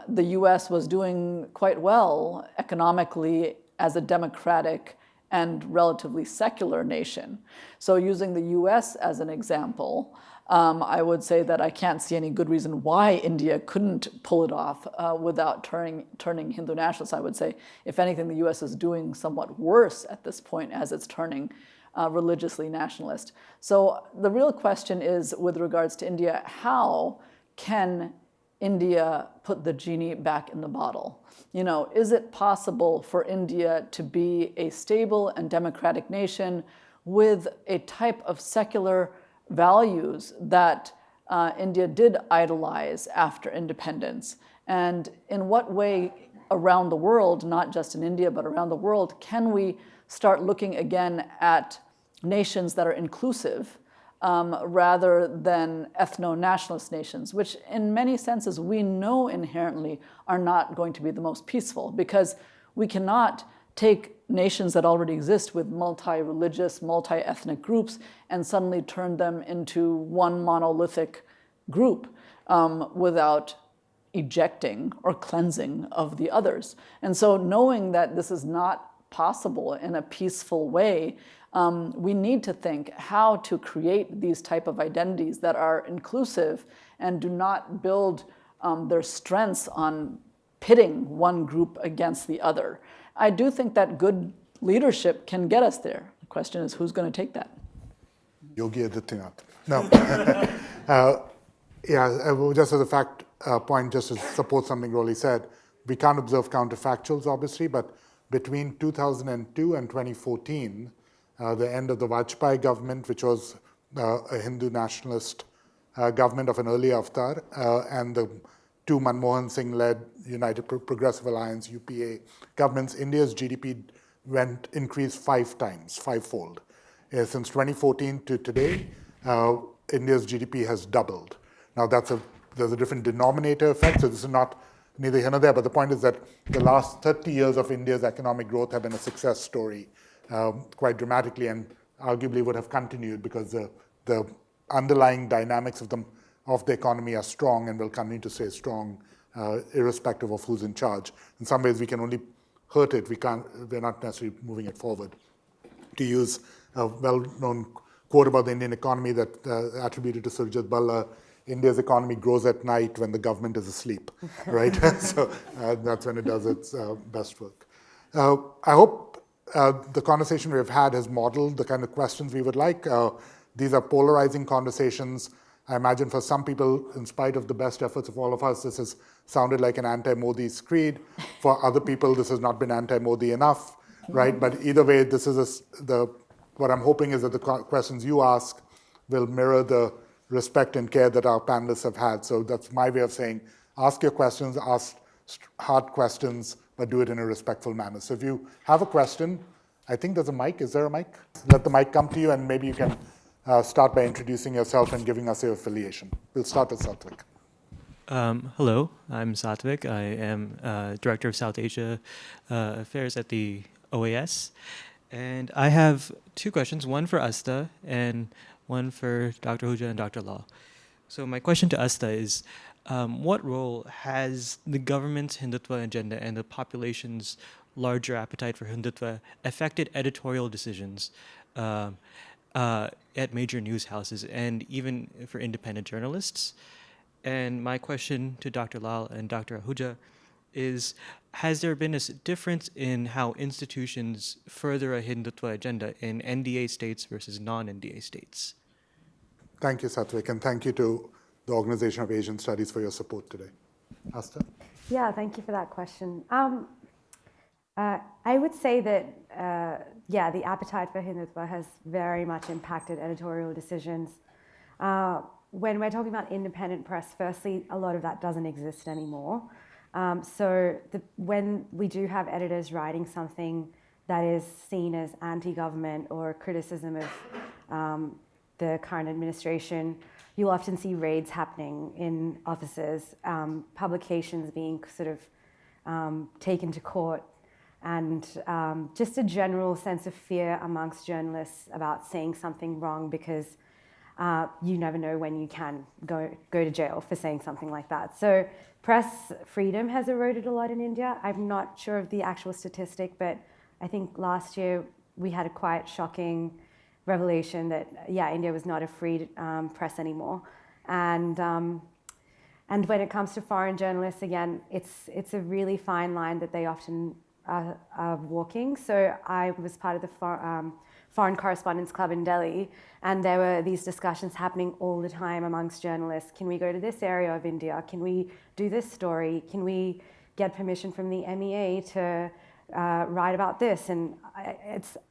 The US was doing quite well economically as a democratic and relatively secular nation. So using the US as an example, I would say that I can't see any good reason why India couldn't pull it off without turning Hindu nationalist. I would say, if anything, the US is doing somewhat worse at this point as it's turning religiously nationalist. So the real question is, with regards to India, how can India put the genie back in the bottle? Is it possible for India to be a stable and democratic nation with a type of secular values that India did idolize after independence? And in what way around the world, not just in India, but around the world, can we start looking again at nations that are inclusive rather than ethno-nationalist nations, which in many senses we know inherently are not going to be the most peaceful, because we cannot take nations that already exist with multi-religious, multi-ethnic groups and suddenly turn them into one monolithic group without ejecting or cleansing of the others. And so knowing that this is not possible in a peaceful way, we need to think how to create these type of identities that are inclusive and do not build their strengths on pitting one group against the other. I do think that good leadership can get us there. The question is, who's going to take that? Yogi Adityanath. No. Just as a fact point, just to support something Rolly said, we can't observe counterfactuals, obviously, but between 2002 and 2014, the end of the Vajpayee government, which was a Hindu nationalist government of an earlier avatar, and the two Manmohan Singh-led United Progressive Alliance, UPA governments, India's GDP increased fivefold. Since 2014 to today, India's GDP has doubled. Now there's a different denominator effect, so this is not neither here nor there, but the point is that the last 30 years of India's economic growth have been a success story quite dramatically, and arguably would have continued because the underlying dynamics of the economy are strong and will continue to stay strong irrespective of who's in charge. In some ways we can only hurt it, we're not necessarily moving it forward. To use a well-known quote about the Indian economy that attributed to Surjit Balla, India's economy grows at night when the government is asleep, right? So that's when it does its best work. I hope the conversation we've had has modeled the kind of questions we would like. These are polarizing conversations. I imagine for some people, in spite of the best efforts of all of us, this has sounded like an anti-Modi screed. For other people, this has not been anti-Modi enough, right? But either way, this is what I'm hoping is that the questions you ask will mirror the respect and care that our panelists have had. So that's my way of saying, ask your questions, ask hard questions, but do it in a respectful manner. So if you have a question, I think there's a mic. Is there a mic? Let the mic come to you, and maybe you can start by introducing yourself and giving us your affiliation. We'll start with Satvik. Hello, I'm Satvik. I am Director of South Asia Affairs at the OAS. And I have two questions, one for Astha and one for Dr. Ahuja and Dr. Lal. So my question to Astha is, what role has the government's Hindutva agenda and the population's larger appetite for Hindutva affected editorial decisions at major news houses and even for independent journalists? And my question to Dr. Lal and Dr. Ahuja is, has there been a difference in how institutions further a Hindutva agenda in NDA states versus non-NDA states? Thank you, Satvik, and thank you to the Organization of Asian Studies for your support today. Astha? Yeah, thank you for that question. I would say that, the appetite for Hindutva has very much impacted editorial decisions. When we're talking about independent press, firstly, a lot of that doesn't exist anymore. When we do have editors writing something that is seen as anti-government or criticism of the current administration, you'll often see raids happening in offices, publications being sort of taken to court, and just a general sense of fear amongst journalists about saying something wrong because you never know when you can go to jail for saying something like that. So press freedom has eroded a lot in India. I'm not sure of the actual statistic, but I think last year we had a quite shocking revelation that, India was not a free press anymore. And when it comes to foreign journalists, again, it's a really fine line that they often are walking. So I was part of the Foreign Correspondents Club in Delhi, and there were these discussions happening all the time amongst journalists. Can we go to this area of India? Can we do this story? Can we get permission from the MEA to write about this? And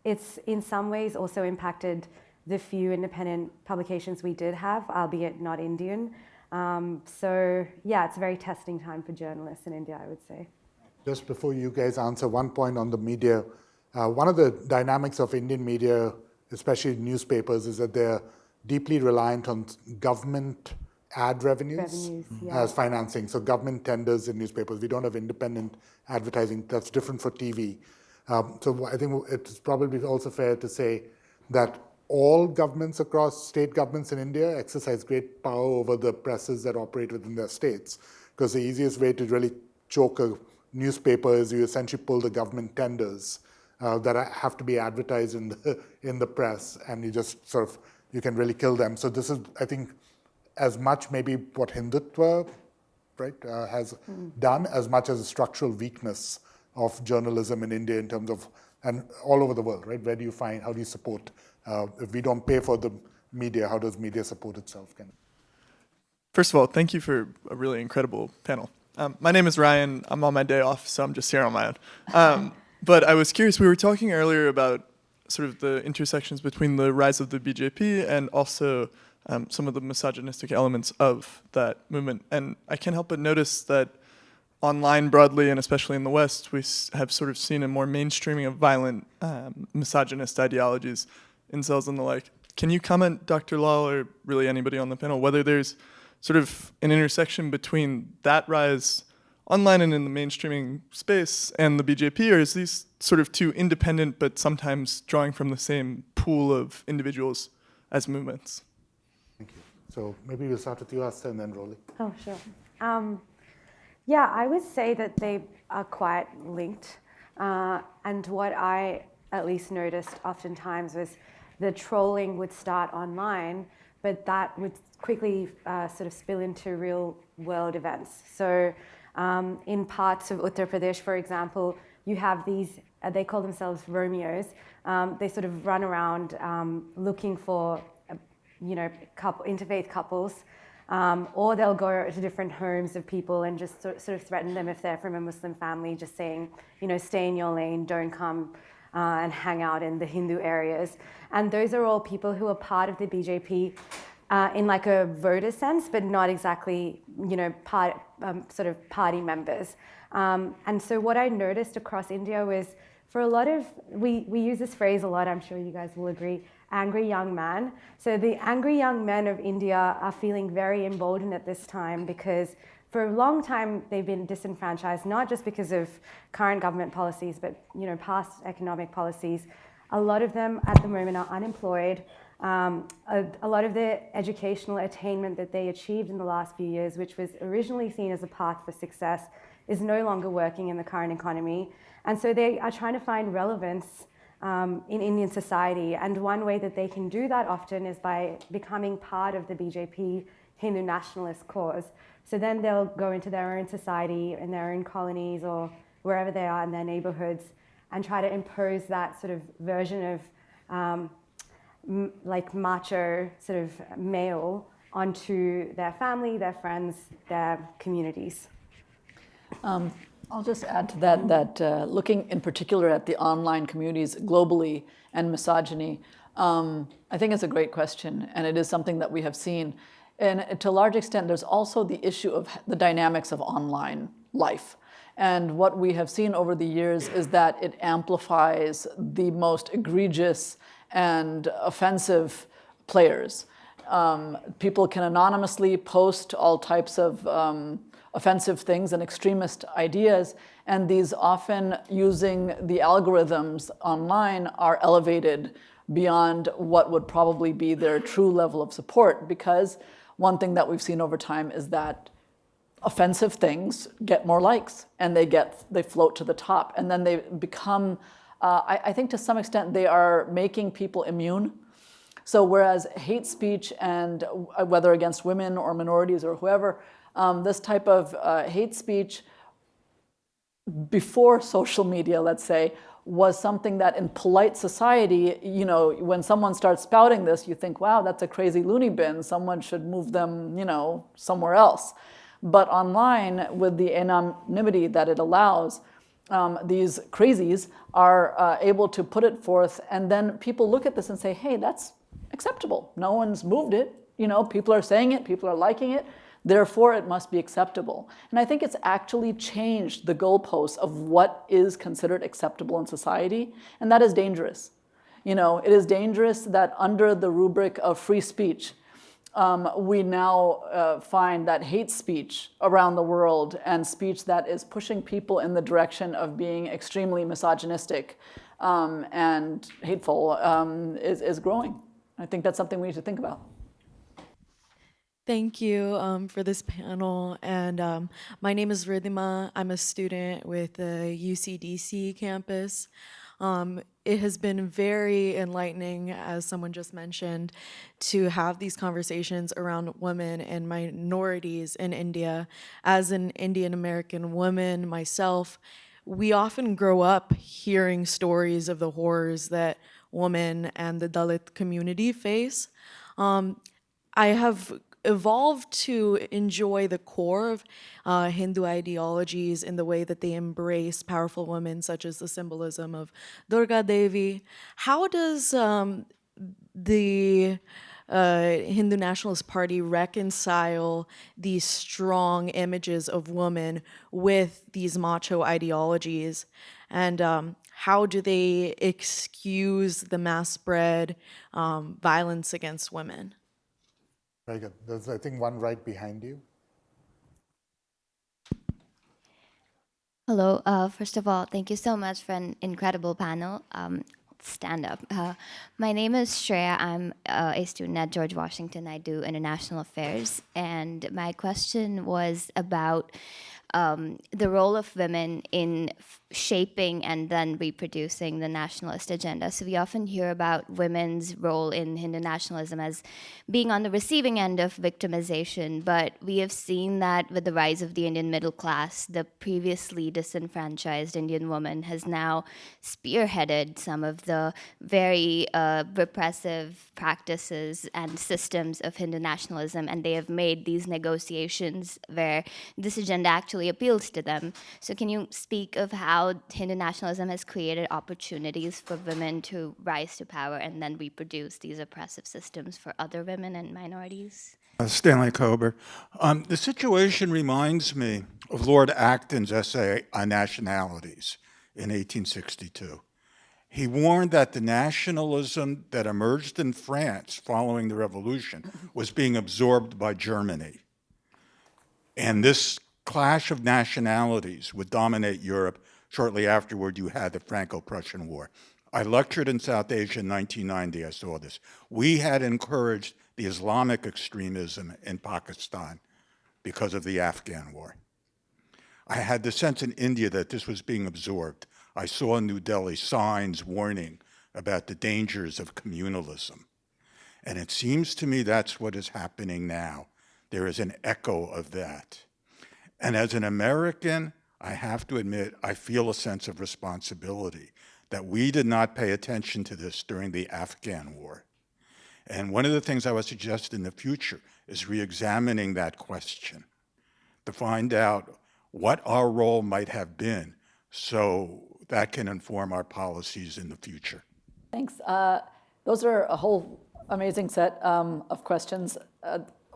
it's in some ways also impacted the few independent publications we did have, albeit not Indian. So yeah, it's a very testing time for journalists in India, I would say. Just before you guys answer, one point on the media. One of the dynamics of Indian media, especially newspapers, is that they're deeply reliant on government ad revenues as financing. So government tenders in newspapers. We don't have independent advertising. That's different for TV. So I think it's probably also fair to say that all governments across state governments in India exercise great power over the presses that operate within their states. Because the easiest way to really choke a newspaper is you essentially pull the government tenders that have to be advertised in the press, and you just sort of, you can really kill them. So this is, I think, as much maybe what Hindutva, right, has done, as much as a structural weakness of journalism in India in terms of, and all over the world, right? Where do you find, how do you support, if we don't pay for the media, how does media support itself? First of all, thank you for a really incredible panel. My name is Ryan. I'm on my day off, so I'm just here on my own. But I was curious, we were talking earlier about sort of the intersections between the rise of the BJP and also some of the misogynistic elements of that movement. And I can't help but notice that online broadly, and especially in the West, we have sort of seen a more mainstreaming of violent misogynist ideologies, incels and the like. Can you comment, Dr. Lal, or really anybody on the panel, whether there's sort of an intersection between that rise online and in the mainstreaming space and the BJP, or is these sort of two independent but sometimes drawing from the same pool of individuals as movements? Thank you. So maybe we'll start with you, Astha, and then Rolly. Oh, sure. Yeah, I would say that they are quite linked. And what I at least noticed oftentimes was the trolling would start online, but that would quickly sort of spill into real world events. So in parts of Uttar Pradesh, for example, you have these, they call themselves Romeos. They sort of run around looking for, interfaith couples, or they'll go to different homes of people and just sort of threaten them if they're from a Muslim family, just saying, stay in your lane, don't come and hang out in the Hindu areas. And those are all people who are part of the BJP in like a voter sense, but not exactly, sort of party members. And so what I noticed across India was for a lot of, we use this phrase a lot, I'm sure you guys will agree, angry young man. So the angry young men of India are feeling very emboldened at this time because for a long time they've been disenfranchised, not just because of current government policies, but past economic policies. A lot of them at the moment are unemployed. A lot of the educational attainment that they achieved in the last few years, which was originally seen as a path for success, is no longer working in the current economy. And so they are trying to find relevance in Indian society. And one way that they can do that often is by becoming part of the BJP Hindu nationalist cause. So then they'll go into their own society, in their own colonies, or wherever they are in their neighborhoods, and try to impose that sort of version of like macho sort of male onto their family, their friends, their communities. I'll just add to that looking in particular at the online communities globally and misogyny, I think it's a great question, and it is something that we have seen. And to a large extent, there's also the issue of the dynamics of online life. And what we have seen over the years is that it amplifies the most egregious and offensive players. People can anonymously post all types of offensive things and extremist ideas, and these often using the algorithms online are elevated beyond what would probably be their true level of support, because one thing that we've seen over time is that offensive things get more likes and they float to the top, and then they become, I think to some extent they are making people immune. So whereas hate speech, and whether against women or minorities or whoever, this type of hate speech before social media, let's say, was something that in polite society, when someone starts spouting this, you think, wow, that's a crazy loony bin. Someone should move them, somewhere else. But online, with the anonymity that it allows, these crazies are able to put it forth, and then people look at this and say, hey, that's acceptable. No one's moved it. You know, people are saying it, people are liking it, therefore it must be acceptable. And I think it's actually changed the goalposts of what is considered acceptable in society, and that is dangerous. You know, it is dangerous that under the rubric of free speech, we now find that hate speech around the world and speech that is pushing people in the direction of being extremely misogynistic and hateful is growing. I think that's something we need to think about. Thank you for this panel. And my name is Ridhima. I'm a student with the UCDC campus. It has been very enlightening, as someone just mentioned, to have these conversations around women and minorities in India. As an Indian American woman myself, we often grow up hearing stories of the horrors that women and the Dalit community face. I have evolved to enjoy the core of Hindu ideologies in the way that they embrace powerful women, such as the symbolism of Durga Devi. How does the Hindu Nationalist Party reconcile these strong images of women with these macho ideologies? And how do they excuse the mass spread violence against women? Very good. There's, I think, one right behind you. Hello. First of all, thank you so much for an incredible panel. Stand up. My name is Shreya. I'm a student at George Washington. I do international affairs. And my question was about the role of women in shaping and then reproducing the nationalist agenda. So we often hear about women's role in Hindu nationalism as being on the receiving end of victimization, but we have seen that with the rise of the Indian middle class, the previously disenfranchised Indian woman has now spearheaded some of the very repressive practices and systems of Hindu nationalism, and they have made these negotiations where this agenda actually appeals to them. So can you speak of how Hindu nationalism has created opportunities for women to rise to power and then reproduce these oppressive systems for other women and minorities? Stanley Kober. The situation reminds me of Lord Acton's essay on nationalities in 1862. He warned that the nationalism that emerged in France following the revolution was being absorbed by Germany. And this clash of nationalities would dominate Europe. Shortly afterward, you had the Franco-Prussian War. I lectured in South Asia in 1990, I saw this. We had encouraged the Islamic extremism in Pakistan because of the Afghan war. I had the sense in India that this was being absorbed. I saw in New Delhi signs warning about the dangers of communalism. And it seems to me that's what is happening now. There is an echo of that. And as an American, I have to admit, I feel a sense of responsibility that we did not pay attention to this during the Afghan war. And one of the things I would suggest in the future is re-examining that question to find out what our role might have been so that can inform our policies in the future. Thanks. Those are a whole amazing set of questions.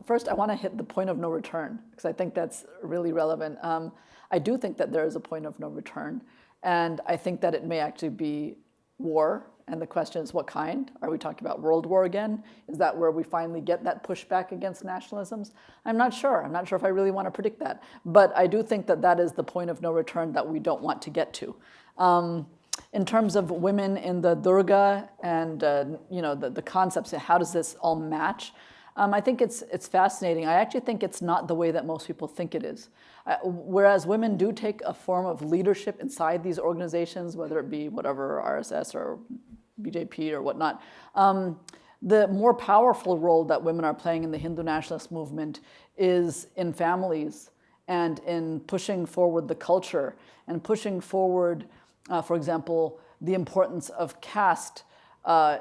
First, I want to hit the point of no return, because I think that's really relevant. I do think that there is a point of no return, and I think that it may actually be war, and the question is what kind? Are we talking about world war again? Is that where we finally get that pushback against nationalisms? I'm not sure. I'm not sure if I really want to predict that. But I do think that that is the point of no return that we don't want to get to. In terms of women in the Durga and the concepts, how does this all match? I think it's fascinating. I actually think it's not the way that most people think it is. Whereas women do take a form of leadership inside these organizations, whether it be whatever, RSS or BJP or whatnot, the more powerful role that women are playing in the Hindu nationalist movement is in families and in pushing forward the culture and pushing forward, for example, the importance of caste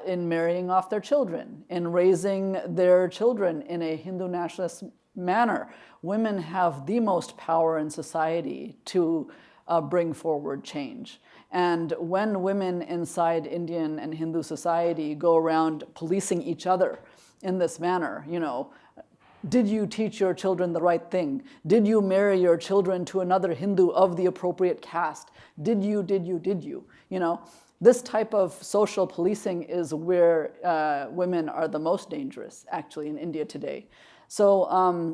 in marrying off their children, in raising their children in a Hindu nationalist manner. Women have the most power in society to bring forward change. And when women inside Indian and Hindu society go around policing each other in this manner, did you teach your children the right thing? Did you marry your children to another Hindu of the appropriate caste? Did you? This type of social policing is where women are the most dangerous, actually, in India today. So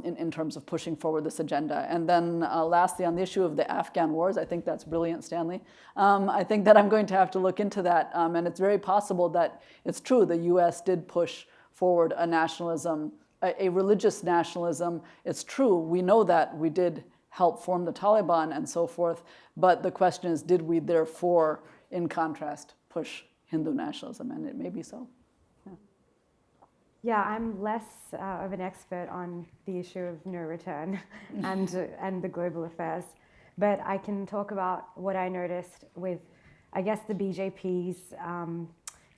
in terms of pushing forward this agenda. And then lastly, on the issue of the Afghan wars, I think that's brilliant, Stanley. I think that I'm going to have to look into that. And it's very possible that it's true, the US did push forward a nationalism, a religious nationalism. It's true, we know that we did help form the Taliban and so forth. But the question is, did we therefore, in contrast, push Hindu nationalism? And it may be so. Yeah, I'm less of an expert on the issue of no return and the global affairs, but I can talk about what I noticed with, I guess, the BJP's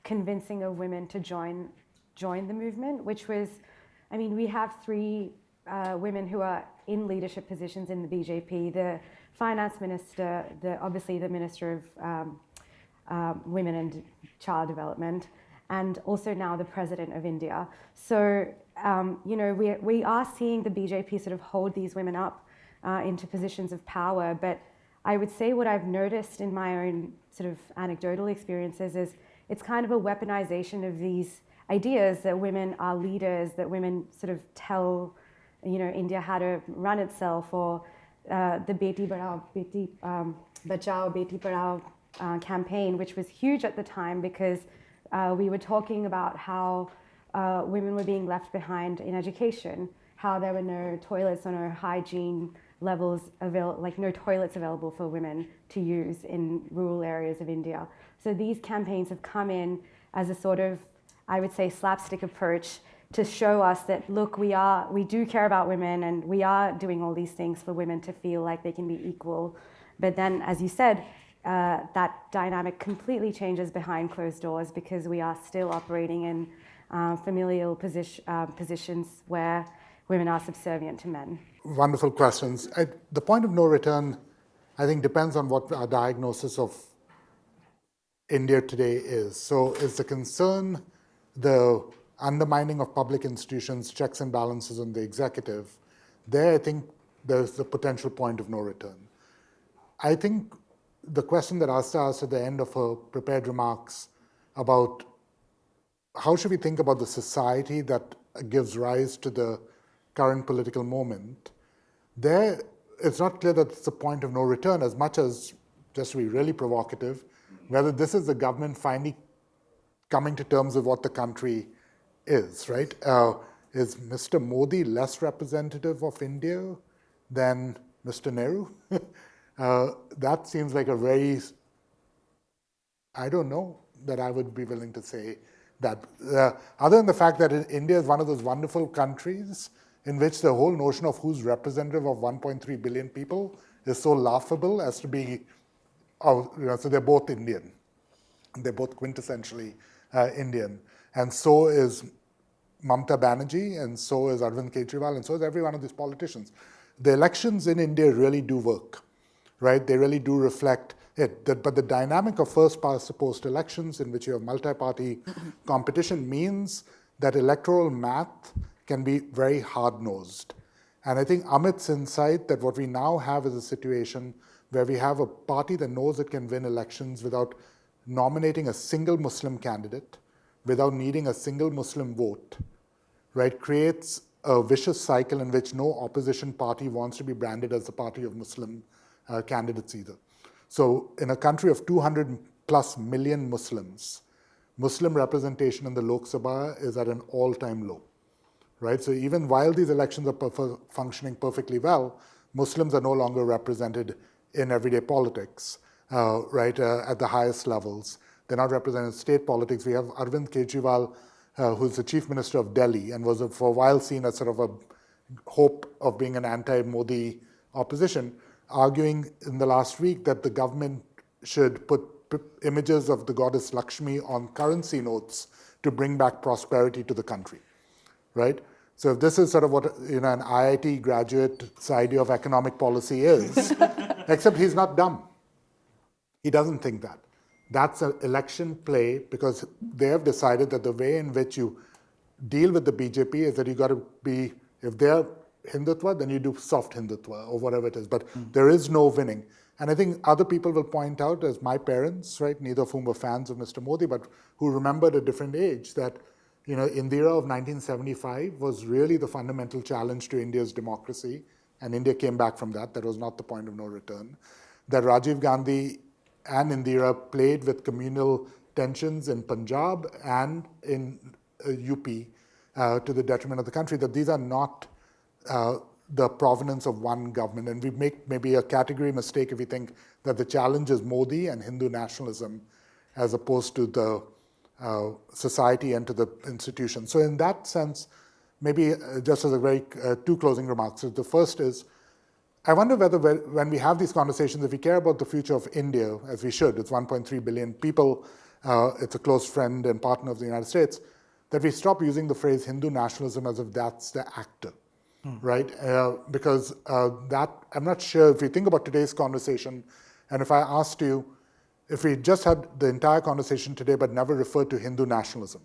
convincing of women to join the movement, which was, I mean, we have 3 women who are in leadership positions in the BJP: the finance minister, obviously the minister of women and child development, and also now the president of India. So, we are seeing the BJP sort of hold these women up into positions of power. But I would say what I've noticed in my own sort of anecdotal experiences is it's kind of a weaponization of these ideas that women are leaders, that women sort of tell, India how to run itself, or the Beti Bachao, Beti Padhao campaign, which was huge at the time because we were talking about how women were being left behind in education, how there were no toilets or no hygiene levels available, like no toilets available for women to use in rural areas of India. So these campaigns have come in as a sort of, I would say, slapstick approach to show us that, look, we do care about women and we are doing all these things for women to feel like they can be equal. But then, as you said, that dynamic completely changes behind closed doors because we are still operating in familial positions where women are subservient to men. Wonderful questions. The point of no return, I think, depends on what our diagnosis of India today is. So is the concern the undermining of public institutions, checks and balances on the executive? There, I think there's the potential point of no return. I think the question that Astha asked at the end of her prepared remarks about how should we think about the society that gives rise to the current political moment, there it's not clear that it's a point of no return as much as, just to be really provocative, whether this is the government finally coming to terms with what the country is, right? Is Mr. Modi less representative of India than Mr. Nehru? That seems like a very, I don't know that I would be willing to say that. Other than the fact that India is one of those wonderful countries in which the whole notion of who's representative of 1.3 billion people is so laughable as to be, so they're both Indian. They're both quintessentially Indian. And so is Mamata Banerjee, and so is Arvind Kejriwal, and so is every one of these politicians. The elections in India really do work, right? They really do reflect it. But the dynamic of first past the post elections, in which you have multi-party competition, means that electoral math can be very hard-nosed. And I think Amit's insight that what we now have is a situation where we have a party that knows it can win elections without nominating a single Muslim candidate, without needing a single Muslim vote, right, creates a vicious cycle in which no opposition party wants to be branded as the party of Muslim candidates either. So in a country of 200 plus million Muslims, Muslim representation in the Lok Sabha is at an all-time low, right? So even while these elections are functioning perfectly well, Muslims are no longer represented in everyday politics, right, at the highest levels. They're not represented in state politics. We have Arvind Kejriwal, who's the chief minister of Delhi and was for a while seen as sort of a hope of being an anti-Modi opposition, arguing in the last week that the government should put images of the goddess Lakshmi on currency notes to bring back prosperity to the country, right? So if this is sort of what an IIT graduate's idea of economic policy is, Except he's not dumb. He doesn't think that. That's an election play because they have decided that the way in which you deal with the BJP is that you got to be, if they're Hindutva, then you do soft Hindutva or whatever it is. But there is no winning. And I think other people will point out, as my parents, right, neither of whom were fans of Mr. Modi, but who remembered a different age, that in the era of 1975 was really the fundamental challenge to India's democracy. And India came back from that. That was not the point of no return. That Rajiv Gandhi and Indira played with communal tensions in Punjab and in UP to the detriment of the country, that these are not the provenance of one government. And we make maybe a category mistake if we think that the challenge is Modi and Hindu nationalism as opposed to the society and to the institution. So in that sense, maybe just as a very two closing remarks. So the first is, I wonder whether when we have these conversations, if we care about the future of India, as we should, it's 1.3 billion people, it's a close friend and partner of the United States, that we stop using the phrase Hindu nationalism as if that's the actor, right? Because that, I'm not sure, if we think about today's conversation, and if I asked you, if we just had the entire conversation today but never referred to Hindu nationalism,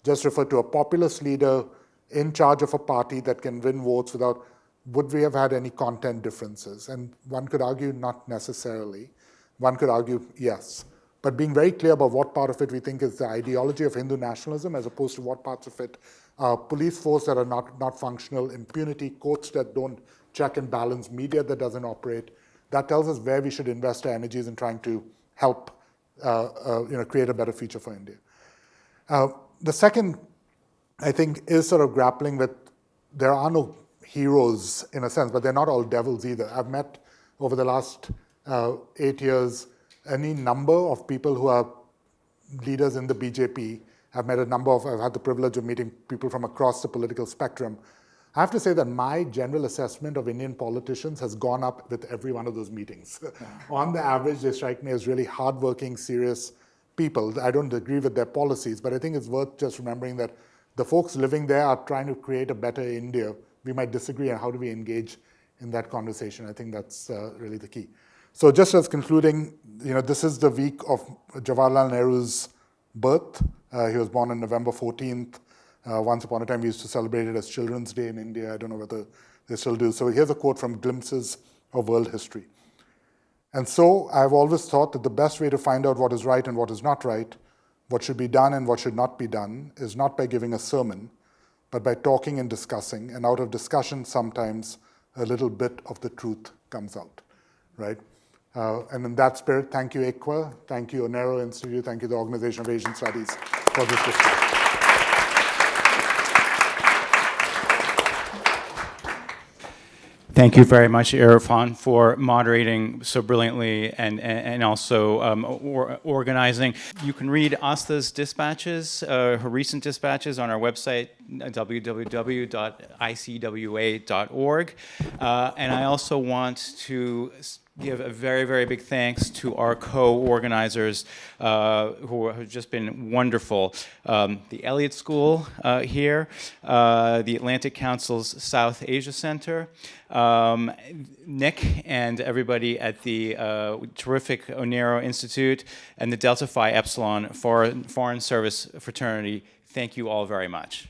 just referred to a populist leader in charge of a party that can win votes without, would we have had any content differences? And one could argue not necessarily. One could argue yes. But being very clear about what part of it we think is the ideology of Hindu nationalism as opposed to what parts of it are police force that are not functional, impunity, courts that don't check and balance, media that doesn't operate. That tells us where we should invest our energies in trying to help create a better future for India. The second, I think, is sort of grappling with, there are no heroes in a sense, but they're not all devils either. I've met over the last 8 years any number of people who are leaders in the BJP. I've had the privilege of meeting people from across the political spectrum. I have to say that my general assessment of Indian politicians has gone up with every one of those meetings. On the average, they strike me as really hardworking, serious people. I don't agree with their policies, but I think it's worth just remembering that the folks living there are trying to create a better India. We might disagree on how do we engage in that conversation. I think that's really the key. So just as concluding, this is the week of Jawaharlal Nehru's birth. He was born on November 14th. Once upon a time, we used to celebrate it as Children's Day in India. I don't know whether they still do. So here's a quote from Glimpses of World History. And so I've always thought that the best way to find out what is right and what is not right, what should be done and what should not be done, is not by giving a sermon, but by talking and discussing. And out of discussion, sometimes a little bit of the truth comes out, right? And in that spirit, thank you, ICWA, thank you, Onero Institute, thank you, the Organization of Asian Studies, for this discussion. Thank you very much, Irfan, for moderating so brilliantly and also organizing. You can read Astha's dispatches, her recent dispatches, on our website, www.icwa.org. And I also want to give a very, very big thanks to our co-organizers who have just been wonderful. The Elliott School here, the Atlantic Council's South Asia Center, Nick and everybody at the terrific Onero Institute, and the Delta Phi Epsilon Foreign Service Fraternity. Thank you all very much.